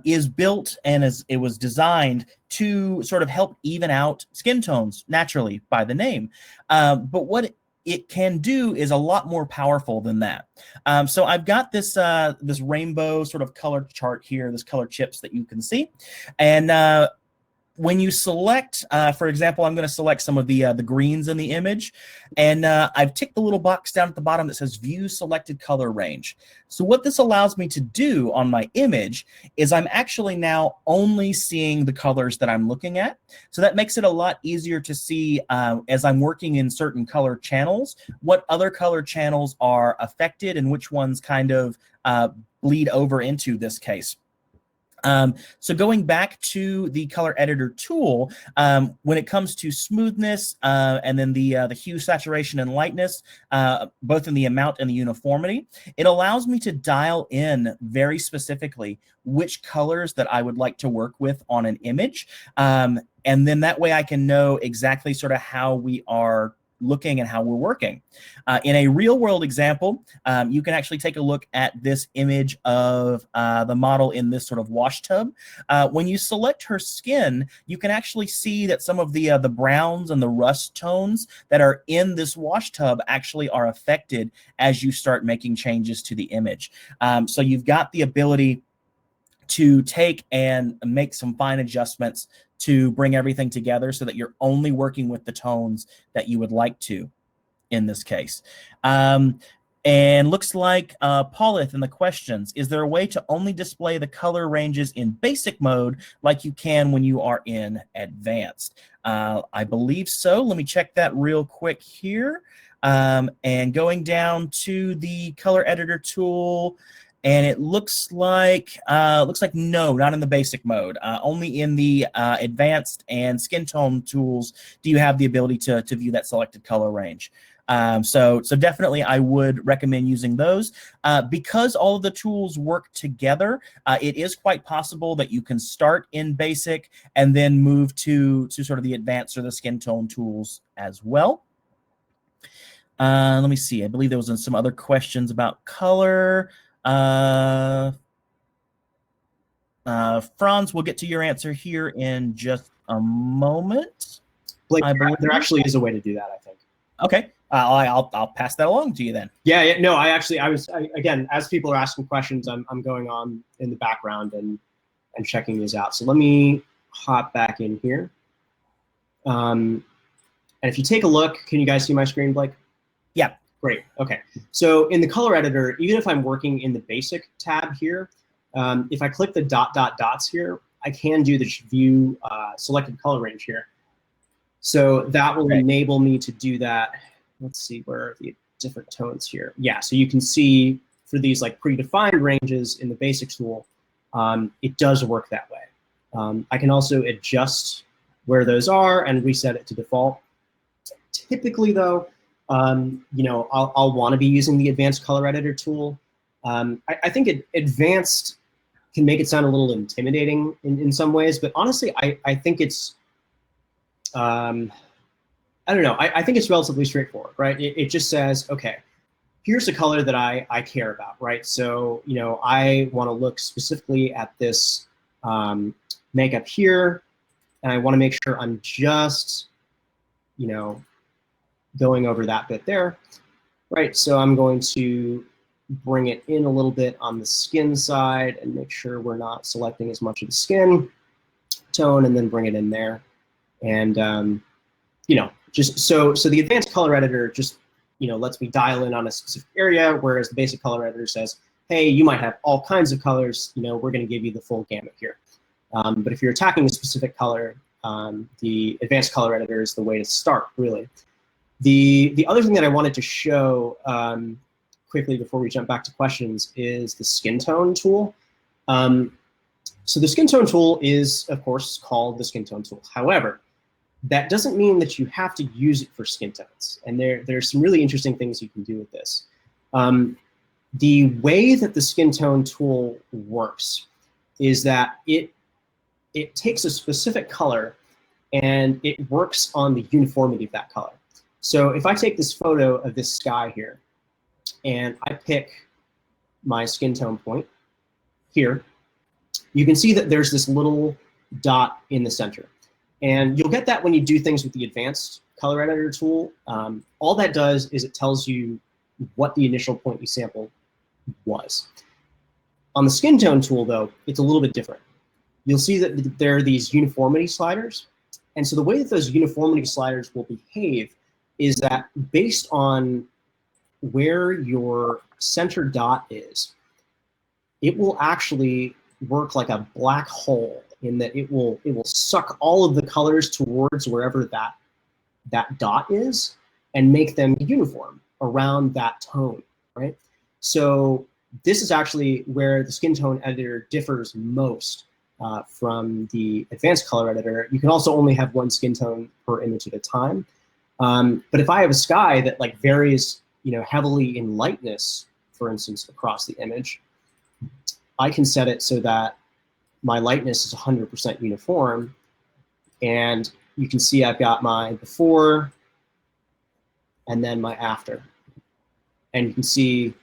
is built and it was designed to sort of help even out skin tones naturally by the name. But what it can do is a lot more powerful than that. So I've got this this rainbow sort of color chart here, this color chips that you can see, and when you select, for example, I'm going to select some of the greens in the image, and I've ticked the little box down at the bottom that says View Selected Color Range. So what this allows me to do on my image is I'm actually now only seeing the colors that I'm looking at. So that makes it a lot easier to see as I'm working in certain color channels, what other color channels are affected and which ones kind of bleed over into this case. So going back to the color editor tool, when it comes to smoothness and then the hue, saturation, and lightness, both in the amount and the uniformity, it allows me to dial in very specifically which colors that I would like to work with on an image. And then that way I can know exactly sort of how we are looking and how we're working. In a real world example, you can actually take a look at this image of the model in this sort of wash tub. When you select her skin, you can actually see that some of the browns and the rust tones that are in this wash tub actually are affected as you start making changes to the image. So you've got the ability to take and make some fine adjustments to bring everything together so that you're only working with the tones that you would like to in this case. And looks like Paulith in the questions, is there a way to only display the color ranges in basic mode like you can when you are in advanced? I believe so. Let me check that real quick here. And going down to the color editor tool, and it looks like no, not in the basic mode. Only in the advanced and skin tone tools do you have the ability to view that selected color range. So definitely I would recommend using those. Because all of the tools work together, it is quite possible that you can start in basic and then move to sort of the advanced or the skin tone tools as well. Let me see. I believe there was some other questions about color. Franz, we'll get to your answer here in just a moment. Blake, there actually is a way to do that, I think. Okay, I'll pass that along to you then. Yeah, no, again, as people are asking questions, I'm going on in the background and checking these out. So let me hop back in here. And if you take a look, can you guys see my screen, Blake? Yeah. Great. Okay. So in the color editor, even if I'm working in the basic tab here, if I click the dots here, I can do the view selected color range here. So that will enable me to do that. Let's see, where are the different tones here? Yeah, so you can see for these like predefined ranges in the basics tool, it does work that way. I can also adjust where those are and reset it to default. Typically though, you know, I'll want to be using the advanced color editor tool. I think advanced can make it sound a little intimidating in some ways, but honestly, I think it's, I don't know, I think it's relatively straightforward, right? It just says, okay, here's a color that I care about, right? So, you know, I want to look specifically at this makeup here, and I want to make sure I'm just, you know, going over that bit there, right? So I'm going to bring it in a little bit on the skin side and make sure we're not selecting as much of the skin tone, and then bring it in there. And, you know, just so the advanced color editor just, you know, lets me dial in on a specific area, whereas the basic color editor says, hey, you might have all kinds of colors, you know, we're going to give you the full gamut here. But if you're attacking a specific color, the advanced color editor is the way to start, really. The other thing that I wanted to show quickly before we jump back to questions is the skin tone tool. So the skin tone tool is, of course, called the skin tone tool. However, that doesn't mean that you have to use it for skin tones. And there's some really interesting things you can do with this. The way that the skin tone tool works is that it takes a specific color and it works on the uniformity of that color. So if I take this photo of this sky here and I pick my skin tone point here, you can see that there's this little dot in the center. And you'll get that when you do things with the advanced color editor tool. All that does is it tells you what the initial point you sampled was. On the skin tone tool, though, it's a little bit different. You'll see that there are these uniformity sliders. And so the way that those uniformity sliders will behave is that based on where your center dot is, it will actually work like a black hole in that it will suck all of the colors towards wherever that dot is and make them uniform around that tone, right? So this is actually where the skin tone editor differs most from the advanced color editor. You can also only have one skin tone per image at a time. But if I have a sky that like varies, you know, heavily in lightness, for instance, across the image, I can set it so that my lightness is 100% uniform. And you can see I've got my before and then my after. And you can see,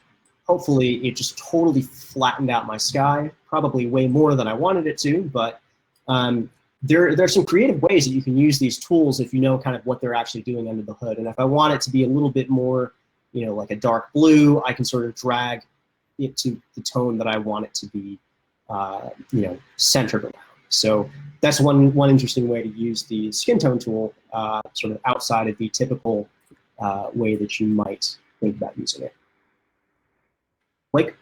hopefully, it just totally flattened out my sky, probably way more than I wanted it to, but there are some creative ways that you can use these tools if you know kind of what they're actually doing under the hood. And if I want it to be a little bit more, you know, like a dark blue, I can sort of drag it to the tone that I want it to be, you know, centered around. So that's one interesting way to use the skin tone tool, sort of outside of the typical way that you might think about using it. Blake?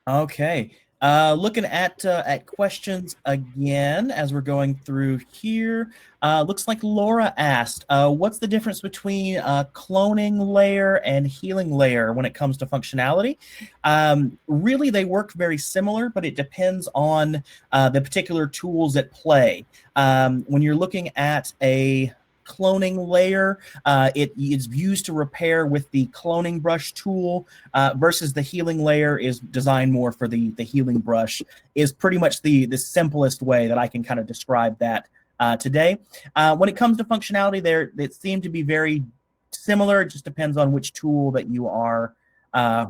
Okay. Looking at questions again as we're going through here. Looks like Laura asked, what's the difference between cloning layer and healing layer when it comes to functionality? Really, they work very similar, but it depends on the particular tools at play. When you're looking at a cloning layer, it is used to repair with the cloning brush tool versus the healing layer is designed more for the healing brush, is pretty much the simplest way that I can kind of describe that today. When it comes to functionality, they seem to be very similar. It just depends on which tool that you are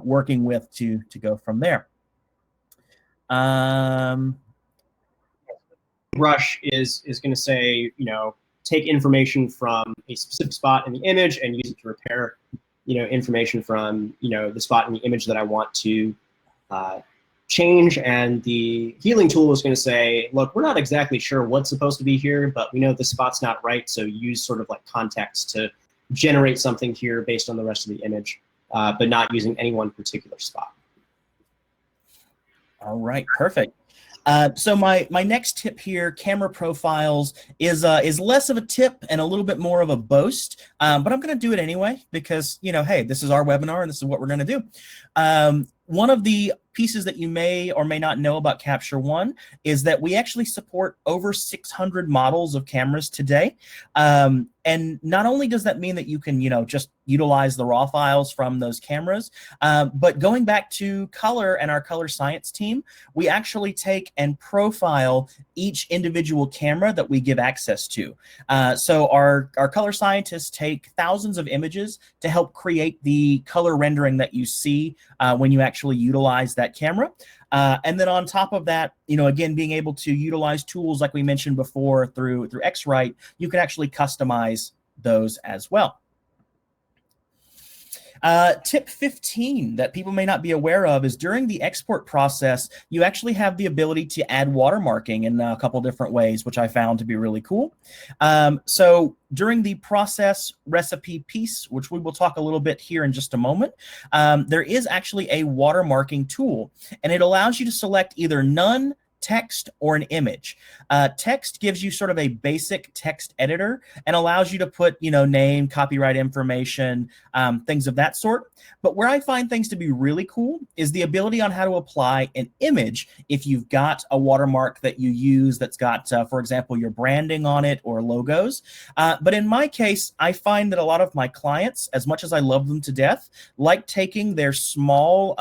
working with to go from there. Brush is going to say, you know, take information from a specific spot in the image and use it to repair, you know, information from, you know, the spot in the image that I want to change. And the healing tool is going to say, look, we're not exactly sure what's supposed to be here, but we know the spot's not right, so use sort of like context to generate something here based on the rest of the image, but not using any one particular spot. All right, perfect. So my next tip here, camera profiles, is less of a tip and a little bit more of a boast, but I'm going to do it anyway because, you know, hey, this is our webinar and this is what we're going to do. One of the pieces that you may or may not know about Capture One is that we actually support over 600 models of cameras today. And not only does that mean that you can, you know, just utilize the raw files from those cameras, but going back to color and our color science team, we actually take and profile each individual camera that we give access to. So our color scientists take thousands of images to help create the color rendering that you see when you actually utilize that camera. And then on top of that, you know, again, being able to utilize tools like we mentioned before through X-Rite, you can actually customize those as well. Tip 15 that people may not be aware of is during the export process, you actually have the ability to add watermarking in a couple different ways, which I found to be really cool. So during the process recipe piece, which we will talk a little bit here in just a moment, there is actually a watermarking tool, and it allows you to select either none, text, or an image. Text gives you sort of a basic text editor and allows you to put, you know, name, copyright information, things of that sort. But where I find things to be really cool is the ability on how to apply an image if you've got a watermark that you use that's got, for example, your branding on it or logos. But in my case, I find that a lot of my clients, as much as I love them to death, like taking their small,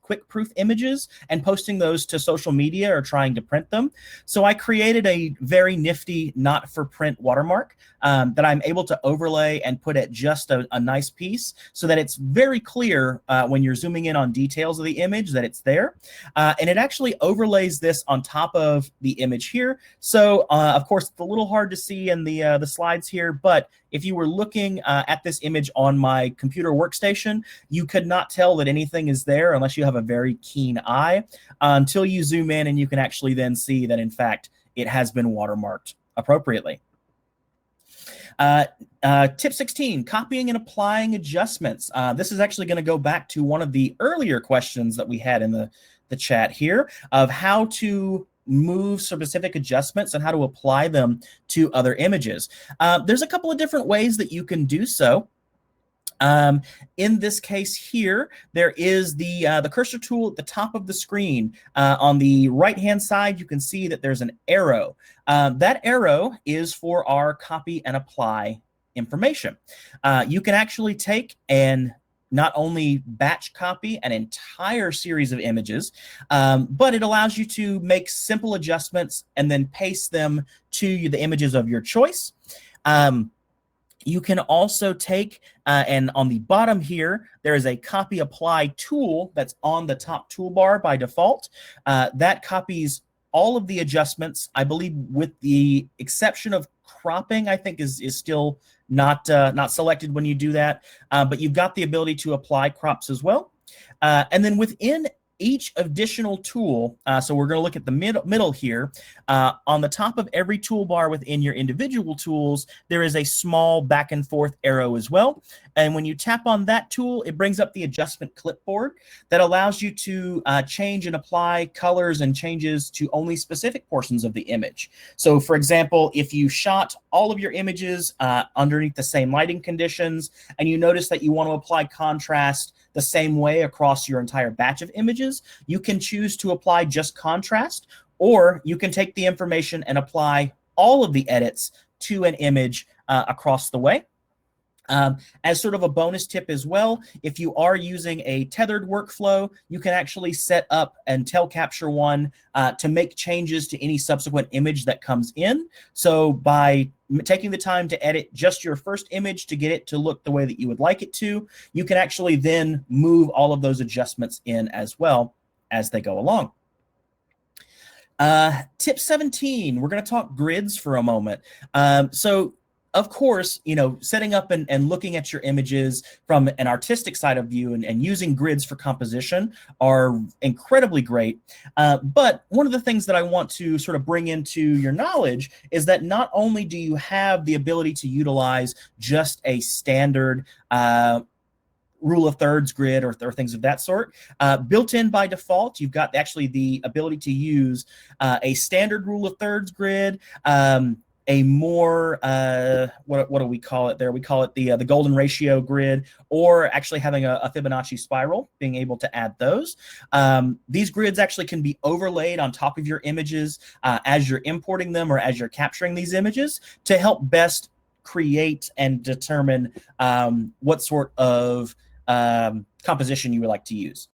quick proof images and posting those to social media or trying to print them. So I created a very nifty not-for-print watermark that I'm able to overlay and put at just a nice piece so that it's very clear when you're zooming in on details of the image that it's there. And it actually overlays this on top of the image here. So of course, it's a little hard to see in the slides here, but if you were looking at this image on my computer workstation, you could not tell that anything is there unless you have a very keen eye until you zoom in and you can actually then see that, in fact, it has been watermarked appropriately. Tip 16, copying and applying adjustments. This is actually going to go back to one of the earlier questions that we had in the chat here of how to move specific adjustments and how to apply them to other images. There's a couple of different ways that you can do so. In this case here, there is the cursor tool at the top of the screen. On the right-hand side, you can see that there's an arrow. That arrow is for our copy and apply information. You can actually take and not only batch copy an entire series of images, but it allows you to make simple adjustments and then paste them to the images of your choice. You can also take, and on the bottom here, there is a copy apply tool that's on the top toolbar by default. That copies all of the adjustments, I believe with the exception of cropping, I think is still not selected when you do that, but you've got the ability to apply crops as well. And then within each additional tool, so we're going to look at the middle here, on the top of every toolbar within your individual tools, there is a small back and forth arrow as well. And when you tap on that tool, it brings up the adjustment clipboard that allows you to change and apply colors and changes to only specific portions of the image. So for example, if you shot all of your images underneath the same lighting conditions, and you notice that you want to apply contrast the same way across your entire batch of images, you can choose to apply just contrast, or you can take the information and apply all of the edits to an image across the way. As sort of a bonus tip as well, if you are using a tethered workflow, you can actually set up and tell Capture One to make changes to any subsequent image that comes in. So by taking the time to edit just your first image to get it to look the way that you would like it to, you can actually then move all of those adjustments in as well as they go along. Tip 17, we're going to talk grids for a moment. So of course, you know, setting up and looking at your images from an artistic side of view and using grids for composition are incredibly great. But one of the things that I want to sort of bring into your knowledge is that not only do you have the ability to utilize just a standard rule of thirds grid or things of that sort. Built in by default, you've got actually the ability to use a standard rule of thirds grid, a more, what do we call it there? We call it the golden ratio grid, or actually having a Fibonacci spiral, being able to add those. These grids actually can be overlaid on top of your images as you're importing them or as you're capturing these images to help best create and determine what sort of composition you would like to use.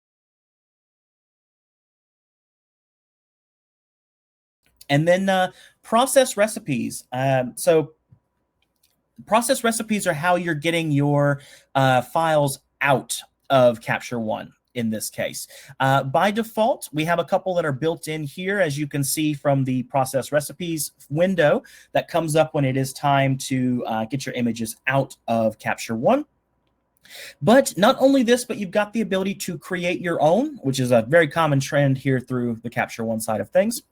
And then process recipes. So process recipes are how you're getting your files out of Capture One in this case. By default, we have a couple that are built in here, as you can see from the process recipes window that comes up when it is time to get your images out of Capture One. But not only this, but you've got the ability to create your own, which is a very common trend here through the Capture One side of things.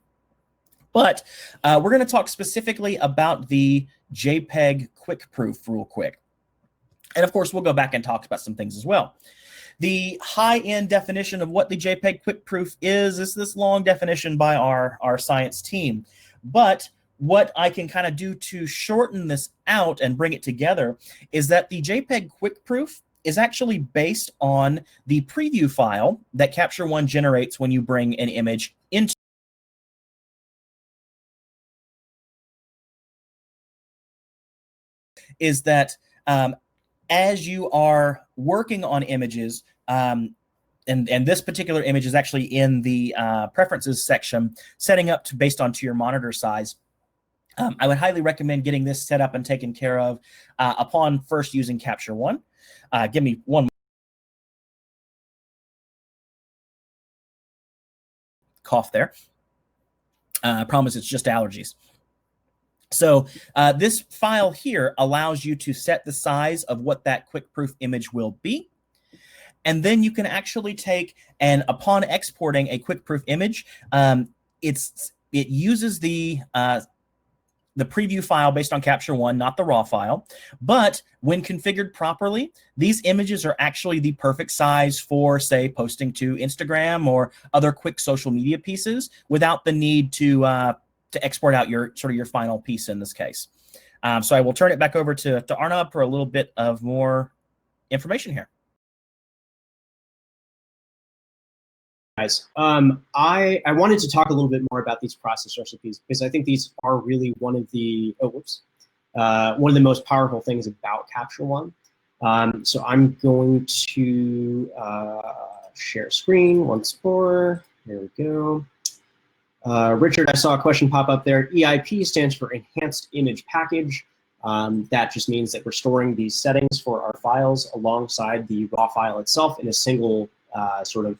But we're going to talk specifically about the JPEG Quick Proof real quick. And of course, we'll go back and talk about some things as well. The high-end definition of what the JPEG Quick Proof is this long definition by our science team. But what I can kind of do to shorten this out and bring it together is that the JPEG Quick Proof is actually based on the preview file that Capture One generates when you bring an image into is that as you are working on images, and this particular image is actually in the preferences section, setting up based on your monitor size. I would highly recommend getting this set up and taken care of upon first using Capture One. Give me one cough there. I promise it's just allergies. So this file here allows you to set the size of what that quick proof image will be. And then you can actually take, and upon exporting a quick proof image, it uses the preview file based on Capture One, not the raw file. But when configured properly, these images are actually the perfect size for, say, posting to Instagram or other quick social media pieces without the need to export out your final piece in this case. So I will turn it back over to Arnab for a little bit of more information here. Guys, I wanted to talk a little bit more about these process recipes because I think these are really one of the most powerful things about Capture One. So I'm going to share screen once more. There we go. Richard, I saw a question pop up there. EIP stands for Enhanced Image Package. That just means that we're storing these settings for our files alongside the raw file itself in a single sort of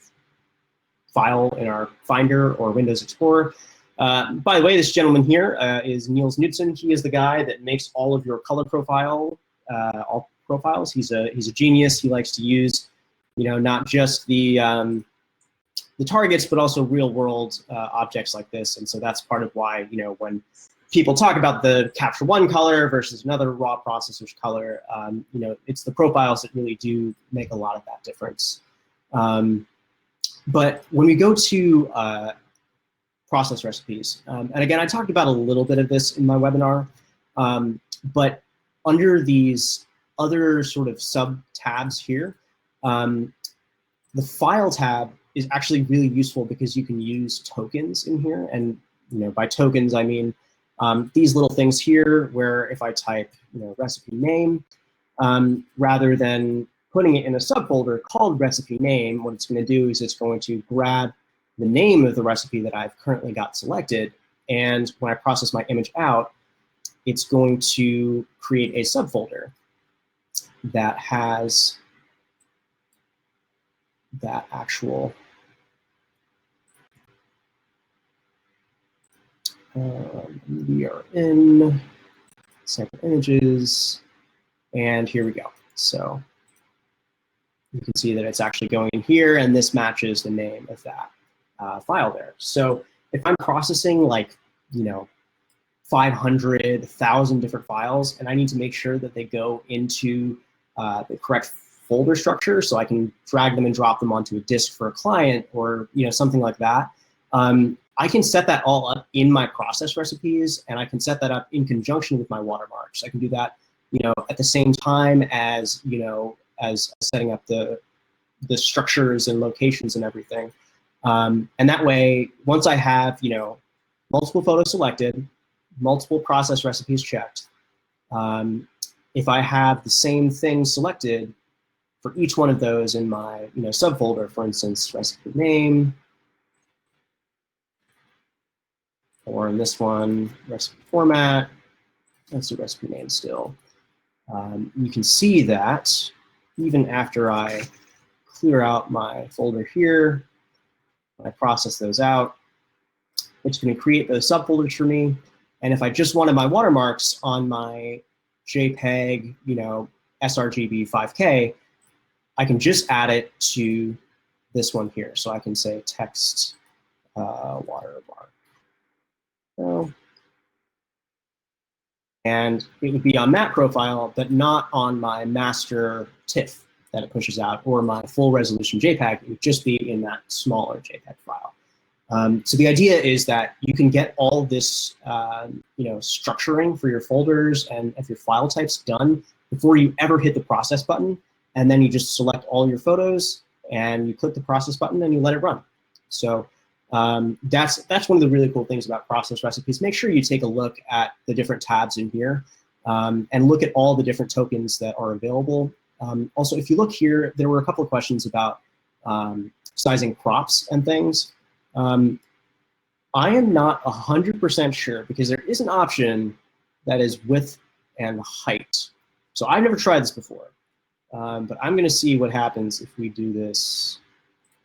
file in our Finder or Windows Explorer. By the way, this gentleman here is Niels Knudsen. He is the guy that makes all of your color profile, all profiles. He's a genius. He likes to use, not just the targets, but also real world objects like this. And so that's part of why, when people talk about the Capture One color versus another raw processor's color, it's the profiles that really do make a lot of that difference. But when we go to process recipes, and again, I talked about a little bit of this in my webinar, but under these other sort of sub tabs here, the file tab is actually really useful because you can use tokens in here. And by tokens, I mean these little things here where if I type recipe name, rather than putting it in a subfolder called recipe name, what it's going to do is it's going to grab the name of the recipe that I've currently got selected. And when I process my image out, it's going to create a subfolder that has that actual we are in sample images, and here we go. So you can see that it's actually going in here, and this matches the name of that file there. So if I'm processing like, 500, 1,000 different files, and I need to make sure that they go into the correct folder structure, so I can drag them and drop them onto a disk for a client, or something like that. I can set that all up in my process recipes, and I can set that up in conjunction with my watermarks. I can do that, at the same time as as setting up the structures and locations and everything. And that way, once I have multiple photos selected, multiple process recipes checked, if I have the same thing selected for each one of those in my subfolder, for instance, recipe name, or in this one, recipe format, let's do recipe name still. You can see that even after I clear out my folder here, I process those out, it's going to create those subfolders for me. And if I just wanted my watermarks on my JPEG, sRGB 5K, I can just add it to this one here. So I can say text watermark. So, and it would be on that profile, but not on my master TIFF that it pushes out, or my full resolution JPEG. It would just be in that smaller JPEG file. So the idea is that you can get all this, structuring for your folders and of your file types done before you ever hit the process button, and then you just select all your photos and you click the process button and you let it run. So that's one of the really cool things about process recipes. Make sure you take a look at the different tabs in here and look at all the different tokens that are available. Also, if you look here, there were a couple of questions about sizing crops and things. I am not 100% sure, because there is an option that is width and height. So I've never tried this before, but I'm going to see what happens if we do this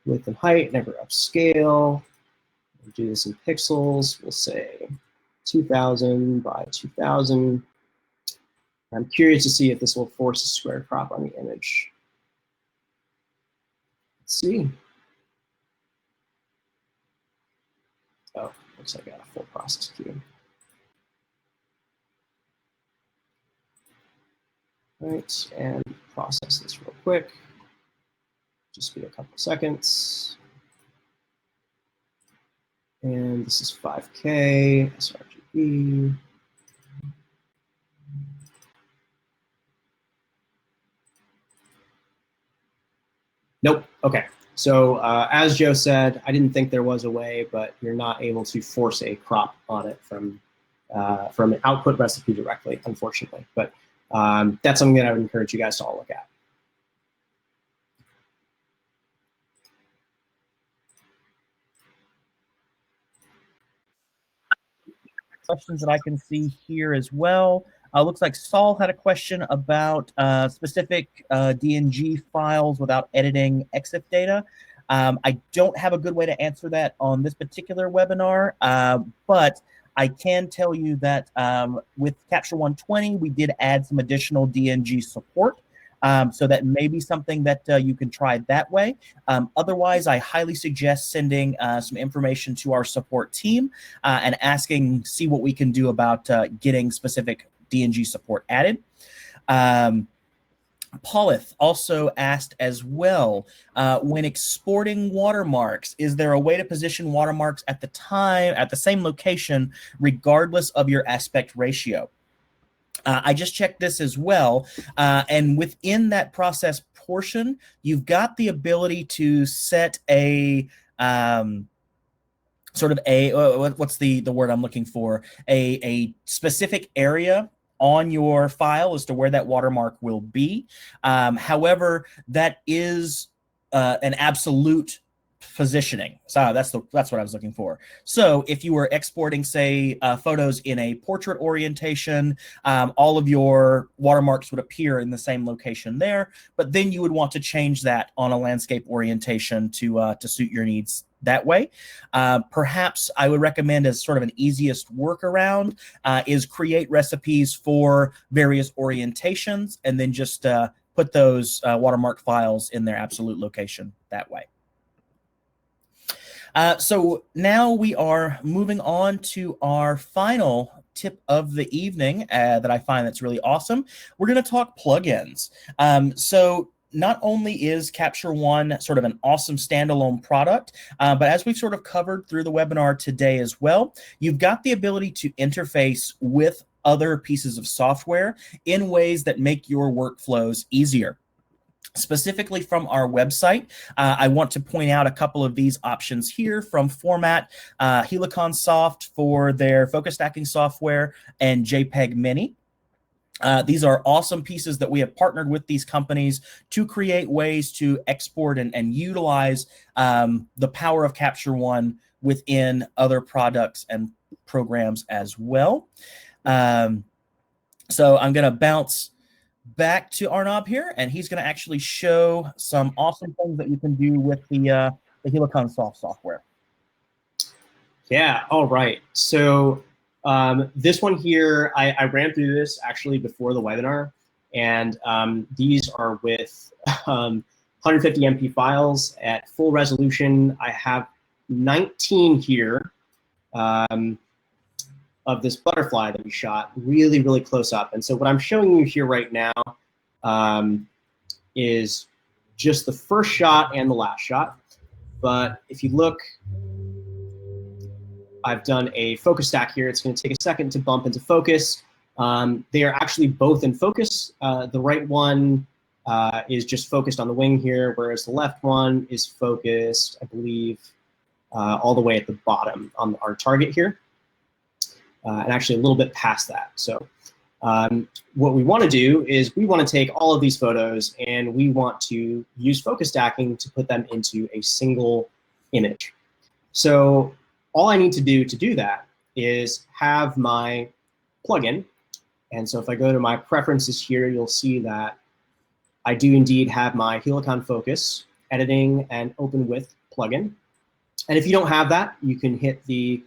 width and height, never upscale. We'll do this in pixels. We'll say 2000 by 2000. I'm curious to see if this will force a square crop on the image. Let's see. Oh, looks like I got a full process queue. All right, and process this real quick. Just be a couple seconds. And this is 5K, sRGB. Nope, okay. So as Joe said, I didn't think there was a way, but you're not able to force a crop on it from an output recipe directly, unfortunately. But that's something that I would encourage you guys to all look at. Questions that I can see here as well. Looks like Saul had a question about specific DNG files without editing Exif data. I don't have a good way to answer that on this particular webinar, but I can tell you that with Capture 120, we did add some additional DNG support. So that may be something that you can try that way. Otherwise, I highly suggest sending some information to our support team and see what we can do about getting specific DNG support added. Paulith also asked as well, when exporting watermarks, is there a way to position watermarks at the same location, regardless of your aspect ratio? I just checked this as well, and within that process portion, you've got the ability to set a sort of a what's the word I'm looking for? A specific area on your file as to where that watermark will be. However, that is an absolute positioning. So that's what I was looking for. So if you were exporting, say, photos in a portrait orientation, all of your watermarks would appear in the same location there, but then you would want to change that on a landscape orientation to suit your needs that way. Perhaps I would recommend, as sort of an easiest workaround, is create recipes for various orientations and then just put those watermark files in their absolute location that way. So now we are moving on to our final tip of the evening that I find that's really awesome. We're going to talk plugins. So not only is Capture One sort of an awesome standalone product, but as we've sort of covered through the webinar today as well, you've got the ability to interface with other pieces of software in ways that make your workflows easier. Specifically from our website, I want to point out a couple of these options here from Format, Helicon Soft for their focus stacking software, and JPEG Mini. These are awesome pieces that we have partnered with these companies to create ways to export and utilize the power of Capture One within other products and programs as well. So I'm going to bounce back to Arnab here, and he's going to actually show some awesome things that you can do with the Helicon Soft software. Yeah, all right. So this one here, I ran through this actually before the webinar, and these are with 150 MP files at full resolution. I have 19 here of this butterfly that we shot really, really close up. And so what I'm showing you here right now is just the first shot and the last shot. But if you look, I've done a focus stack here. It's going to take a second to bump into focus. They are actually both in focus. The right one is just focused on the wing here, whereas the left one is focused, I believe, all the way at the bottom on our target here. And actually a little bit past that. So what we want to do is we want to take all of these photos and we want to use focus stacking to put them into a single image. So all I need to do that is have my plugin. And so if I go to my preferences here, you'll see that I do indeed have my Helicon Focus editing and open with plugin. And if you don't have that, you can hit the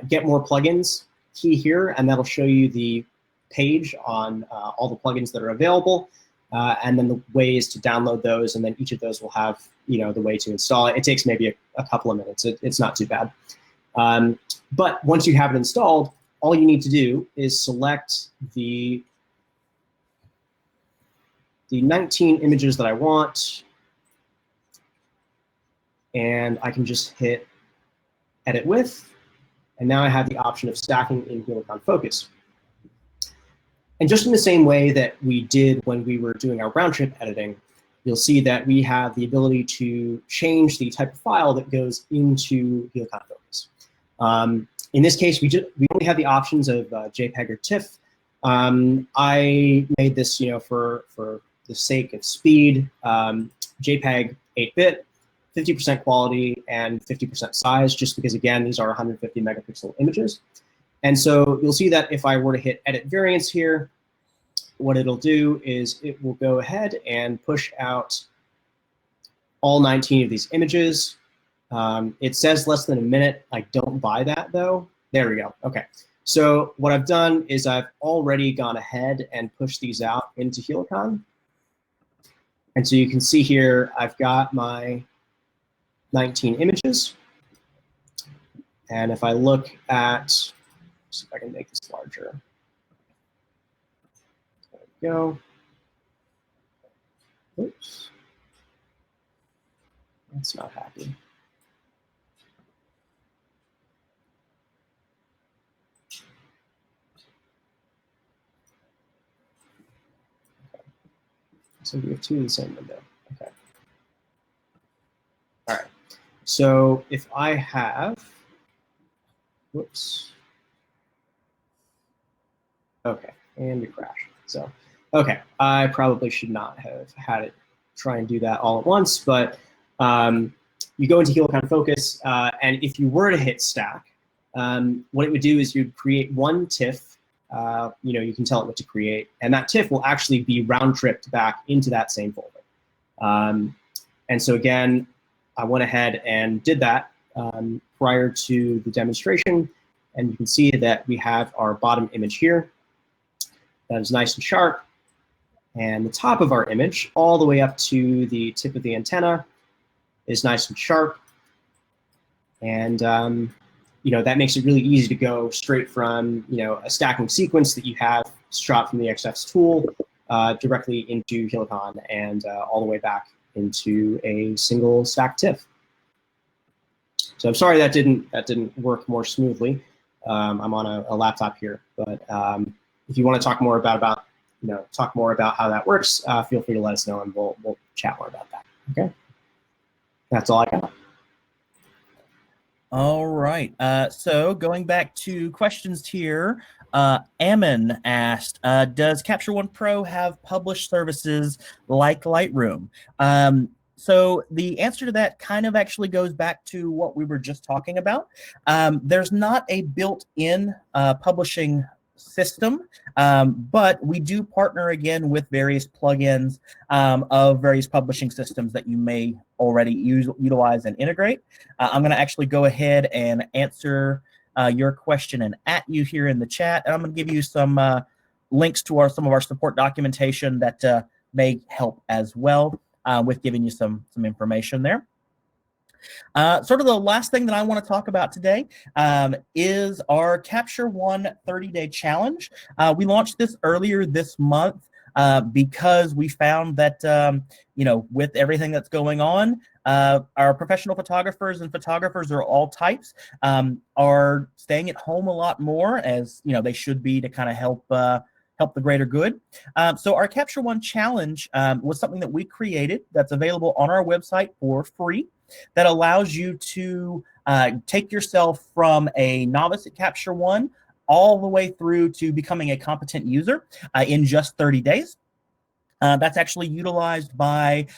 get more plugins key here, and that'll show you the page on all the plugins that are available, and then the ways to download those, and then each of those will have the way to install it. It takes maybe a couple of minutes. It's not too bad. But once you have it installed, all you need to do is select the 19 images that I want, and I can just hit edit with. And now I have the option of stacking in Helicon Focus. And just in the same way that we did when we were doing our round trip editing, you'll see that we have the ability to change the type of file that goes into Helicon Focus. In this case, we only have the options of JPEG or TIFF. I made this, for the sake of speed, JPEG 8-bit. 50% quality and 50% size, just because, again, these are 150 megapixel images. And so you'll see that if I were to hit edit variants here, what it'll do is it will go ahead and push out all 19 of these images. It says less than a minute. I don't buy that, though. There we go. OK. So what I've done is I've already gone ahead and pushed these out into Helicon. And so you can see here, I've got my 19 images. And if I look at, see if I can make this larger. There we go. Oops. That's not happy. Okay. So we have two in the same window. Okay. All right. So if I have, whoops. Okay, and we crash. So, okay, I probably should not have had it try and do that all at once, but you go into Helicon Focus, and if you were to hit stack, what it would do is you'd create one TIFF. You can tell it what to create, and that TIFF will actually be round-tripped back into that same folder. And so again, I went ahead and did that prior to the demonstration, and you can see that we have our bottom image here. That is nice and sharp. And the top of our image, all the way up to the tip of the antenna, is nice and sharp. And that makes it really easy to go straight from a stacking sequence that you have shot from the Exif's tool directly into Helicon and all the way back into a single stack TIFF. So I'm sorry that didn't work more smoothly. I'm on a laptop here, but if you want to talk more about how that works, feel free to let us know, and we'll chat more about that. Okay, that's all I got. All right. So going back to questions here, Ammon asked, does Capture One Pro have published services like Lightroom? So the answer to that kind of actually goes back to what we were just talking about. There's not a built-in publishing system, but we do partner again with various plugins of various publishing systems that you may already utilize and integrate. I'm going to actually go ahead and answer your question and at you here in the chat, and I'm going to give you some links to some of our support documentation that may help as well with giving you some information there. Sort of the last thing that I want to talk about today is our Capture One 30-day challenge. We launched this earlier this month because we found that, with everything that's going on, our professional photographers and photographers are all types are staying at home a lot more, as they should be, to kind of help the greater good. So our Capture One challenge was something that we created that's available on our website for free, that allows you to take yourself from a novice at Capture One all the way through to becoming a competent user in just 30 days. That's actually utilized by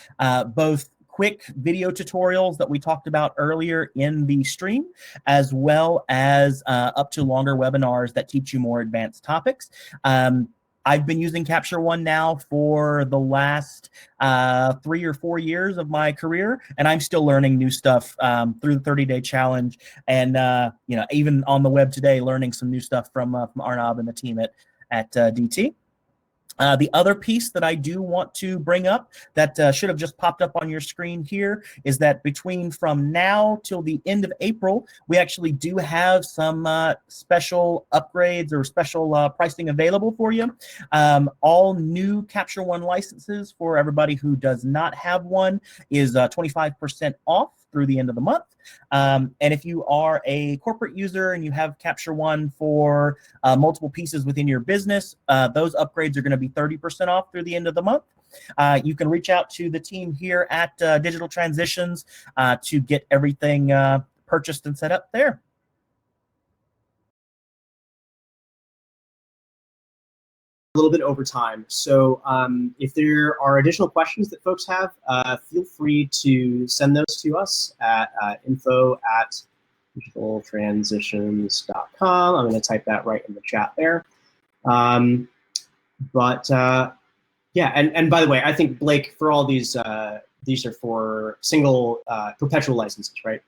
both quick video tutorials that we talked about earlier in the stream, as well as up to longer webinars that teach you more advanced topics. I've been using Capture One now for the last 3 or 4 years of my career, and I'm still learning new stuff through the 30-day challenge, and even on the web today, learning some new stuff from Arnab and the team at DT. The other piece that I do want to bring up that should have just popped up on your screen here is that from now till the end of April, we actually do have some special upgrades or special pricing available for you. All new Capture One licenses for everybody who does not have one is 25% off through the end of the month. And if you are a corporate user and you have Capture One for multiple pieces within your business, those upgrades are going to be 30% off through the end of the month. You can reach out to the team here at Digital Transitions to get everything purchased and set up there. A little bit over time. So if there are additional questions that folks have, feel free to send those to us at info@digitaltransitions.com. I'm going to type that right in the chat there. Yeah, and by the way, I think, Blake, for all these are for single perpetual licenses, right?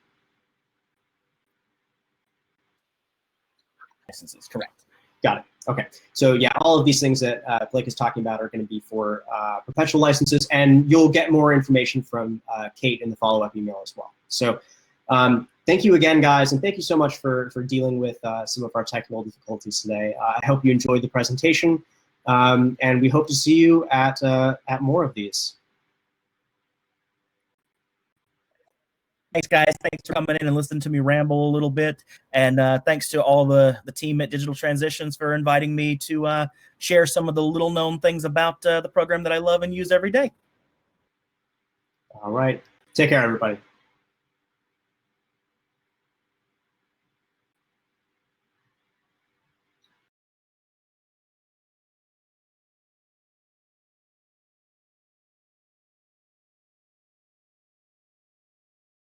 Licenses, correct. Got it. Okay. So yeah, all of these things that Blake is talking about are going to be for perpetual licenses, and you'll get more information from Kate in the follow-up email as well. So thank you again, guys, and thank you so much for dealing with some of our technical difficulties today. I hope you enjoyed the presentation, and we hope to see you at more of these. Thanks, guys. Thanks for coming in and listening to me ramble a little bit. And thanks to all the team at Digital Transitions for inviting me to share some of the little-known things about the program that I love and use every day. All right. Take care, everybody.